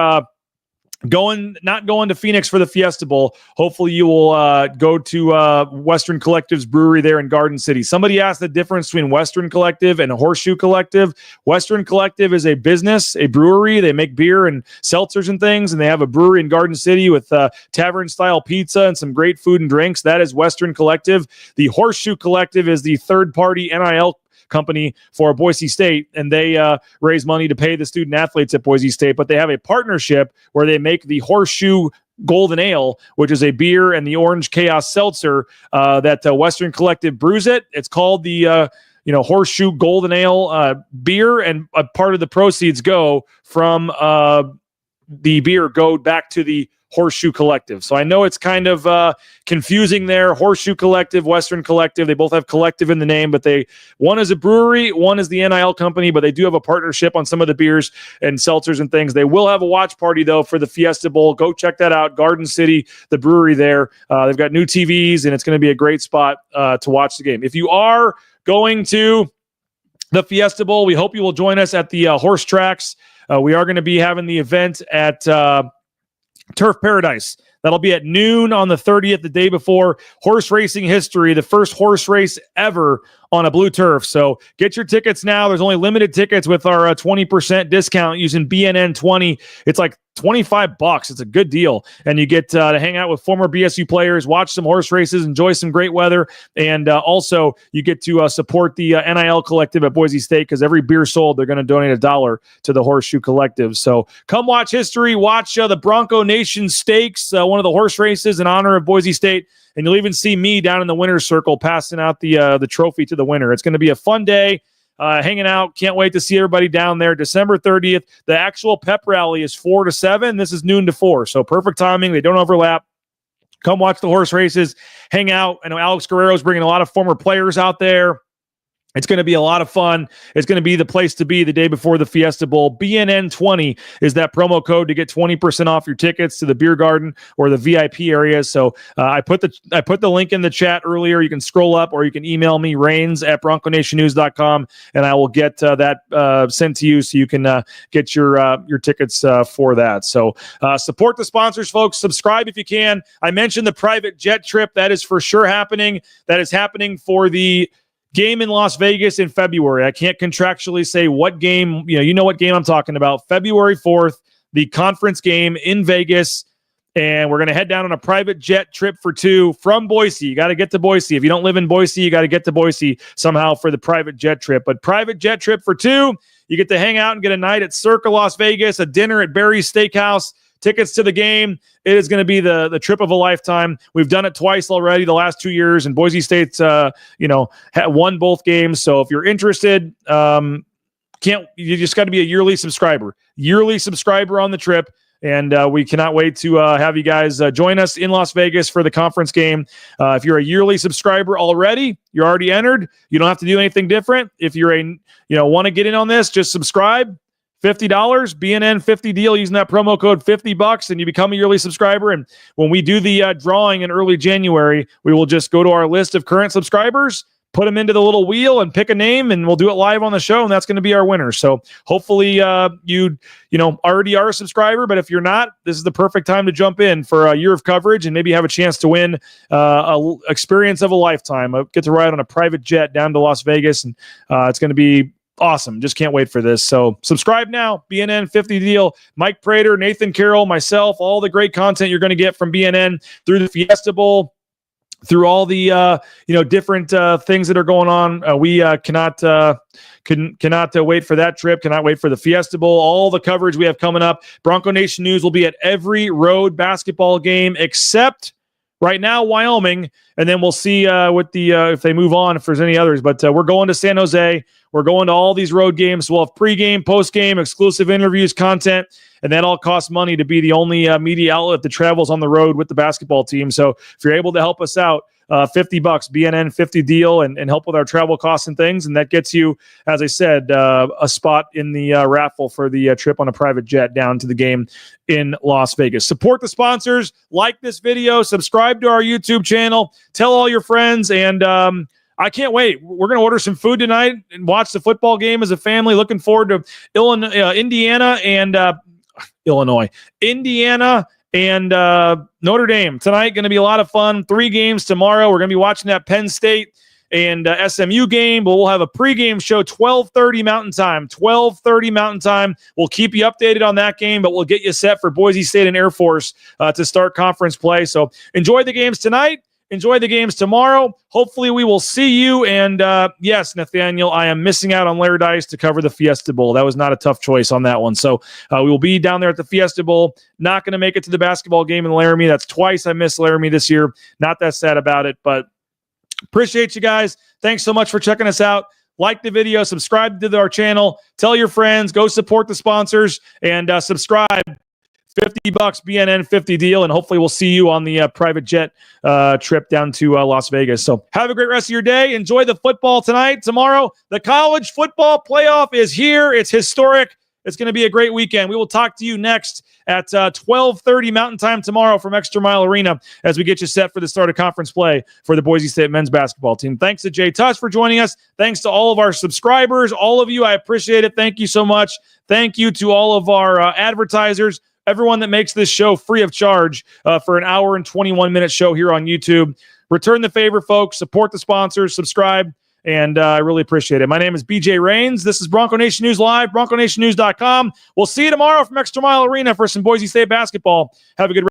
not going to Phoenix for the Fiesta Bowl, hopefully you will go to Western Collective's brewery there in Garden City. Somebody asked the difference between Western Collective and a Horseshoe Collective. Western Collective is a business, a brewery. They make beer and seltzers and things, and they have a brewery in Garden City with tavern-style pizza and some great food and drinks. That is Western Collective. The Horseshoe Collective is the third-party NIL company for Boise State, and they raise money to pay the student athletes at Boise State, but they have a partnership where they make the Horseshoe Golden Ale, which is a beer, and the Orange Chaos Seltzer that Western Collective brews it. It's called the Horseshoe Golden Ale beer, and a part of the proceeds go from the beer go back to the Horseshoe Collective. So I know it's kind of confusing there. Horseshoe Collective, Western Collective, they both have collective in the name, but one is a brewery, one is the NIL company, but they do have a partnership on some of the beers and seltzers and things. They will have a watch party, though, for the Fiesta Bowl. Go check that out. Garden City, the brewery there. They've got new TVs, and it's going to be a great spot to watch the game. If you are going to the Fiesta Bowl, we hope you will join us at the horse tracks. We are going to be having the event at Turf Paradise. That'll be at noon on the 30th, the day before horse racing history, the first horse race ever on a blue turf. So get your tickets now. There's only limited tickets with our 20% discount using BNN 20. It's like $25. It's a good deal. And you get to hang out with former BSU players, watch some horse races, enjoy some great weather. And also you get to support the NIL Collective at Boise State, because every beer sold, they're going to donate $1 to the Horseshoe Collective. So come watch history, watch the Bronco Nation Stakes, one of the horse races in honor of Boise State. And you'll even see me down in the winner's circle passing out the trophy to the winner. It's going to be a fun day. Hanging out. Can't wait to see everybody down there. December 30th. The actual pep rally is 4 to 7. This is noon to 4. So perfect timing. They don't overlap. Come watch the horse races. Hang out. I know Alex Guerrero's bringing a lot of former players out there. It's going to be a lot of fun. It's going to be the place to be the day before the Fiesta Bowl. BNN 20 is that promo code to get 20% off your tickets to the beer garden or the VIP areas. So I put the link in the chat earlier. You can scroll up, or you can email me, rains@bronconationnews.com, and I will get that sent to you so you can get your tickets for that. So support the sponsors, folks. Subscribe if you can. I mentioned the private jet trip. That is for sure happening. That is happening for the game in Las Vegas in February. I can't contractually say what game, you know what game I'm talking about. February 4th, the conference game in Vegas, and we're going to head down on a private jet trip for 2 from Boise. You got to get to Boise. If you don't live in Boise, you got to get to Boise somehow for the private jet trip. But private jet trip for 2, you get to hang out and get a night at Circa Las Vegas, a dinner at Barry's Steakhouse, tickets to the game. It is going to be the trip of a lifetime. We've done it twice already the last 2 years, and Boise State's won both games. So if you're interested, you just got to be a yearly subscriber on the trip. And we cannot wait to have you guys join us in Las Vegas for the conference game. If you're a yearly subscriber already, you're already entered. You don't have to do anything different. If you're want to get in on this, just subscribe. $50 BNN 50 deal using that promo code $50, and you become a yearly subscriber. And when we do the drawing in early January, we will just go to our list of current subscribers, put them into the little wheel and pick a name, and we'll do it live on the show, and that's going to be our winner. So hopefully you already are a subscriber, but if you're not, this is the perfect time to jump in for a year of coverage and maybe have a chance to win a experience of a lifetime. I get to ride on a private jet down to Las Vegas, and it's going to be awesome. Just can't wait for this. So subscribe now. BNN 50 deal. Mike Prater, Nathan Carroll, myself, all the great content you're going to get from BNN through the Fiesta Bowl, through all the different things that are going on. We cannot wait for that trip. Cannot wait for the Fiesta Bowl. All the coverage we have coming up. Bronco Nation News will be at every road basketball game except right now Wyoming, and then we'll see if they move on, if there's any others. But we're going to San Jose. We're going to all these road games. We'll have pregame, postgame, exclusive interviews, content, and that all costs money to be the only media outlet that travels on the road with the basketball team. So if you're able to help us out, $50 BNN 50 deal and help with our travel costs and things, and that gets you, as I said, a spot in the raffle for the trip on a private jet down to the game in Las Vegas. Support the sponsors, like this video, subscribe to our YouTube channel, tell all your friends, and I can't wait. We're going to order some food tonight and watch the football game as a family. Looking forward to Indiana and Notre Dame tonight. Going to be a lot of fun. 3 games tomorrow. We're going to be watching that Penn State and SMU game, but we'll have a pregame show 12:30 Mountain Time. 12:30 Mountain Time. We'll keep you updated on that game, but we'll get you set for Boise State and Air Force to start conference play. So enjoy the games tonight. Enjoy the games tomorrow. Hopefully we will see you. And yes, Nathaniel, I am missing out on Laradice to cover the Fiesta Bowl. That was not a tough choice on that one. So we will be down there at the Fiesta Bowl. Not going to make it to the basketball game in Laramie. That's twice I missed Laramie this year. Not that sad about it, but appreciate you guys. Thanks so much for checking us out. Like the video, subscribe to our channel, tell your friends, go support the sponsors, and subscribe. $50 BNN 50 deal, and hopefully we'll see you on the private jet trip down to Las Vegas. So have a great rest of your day. Enjoy the football tonight, tomorrow. The college football playoff is here. It's historic. It's going to be a great weekend. We will talk to you next at 12:30 Mountain Time tomorrow from Extra Mile Arena as we get you set for the start of conference play for the Boise State men's basketball team. Thanks to Jay Tust for joining us. Thanks to all of our subscribers, all of you. I appreciate it. Thank you so much. Thank you to all of our advertisers, everyone that makes this show free of charge for an hour and 21-minute show here on YouTube. Return the favor, folks. Support the sponsors. Subscribe. And I really appreciate it. My name is BJ Rains. This is Bronco Nation News Live, BroncoNationNews.com. We'll see you tomorrow from Extra Mile Arena for some Boise State basketball. Have a good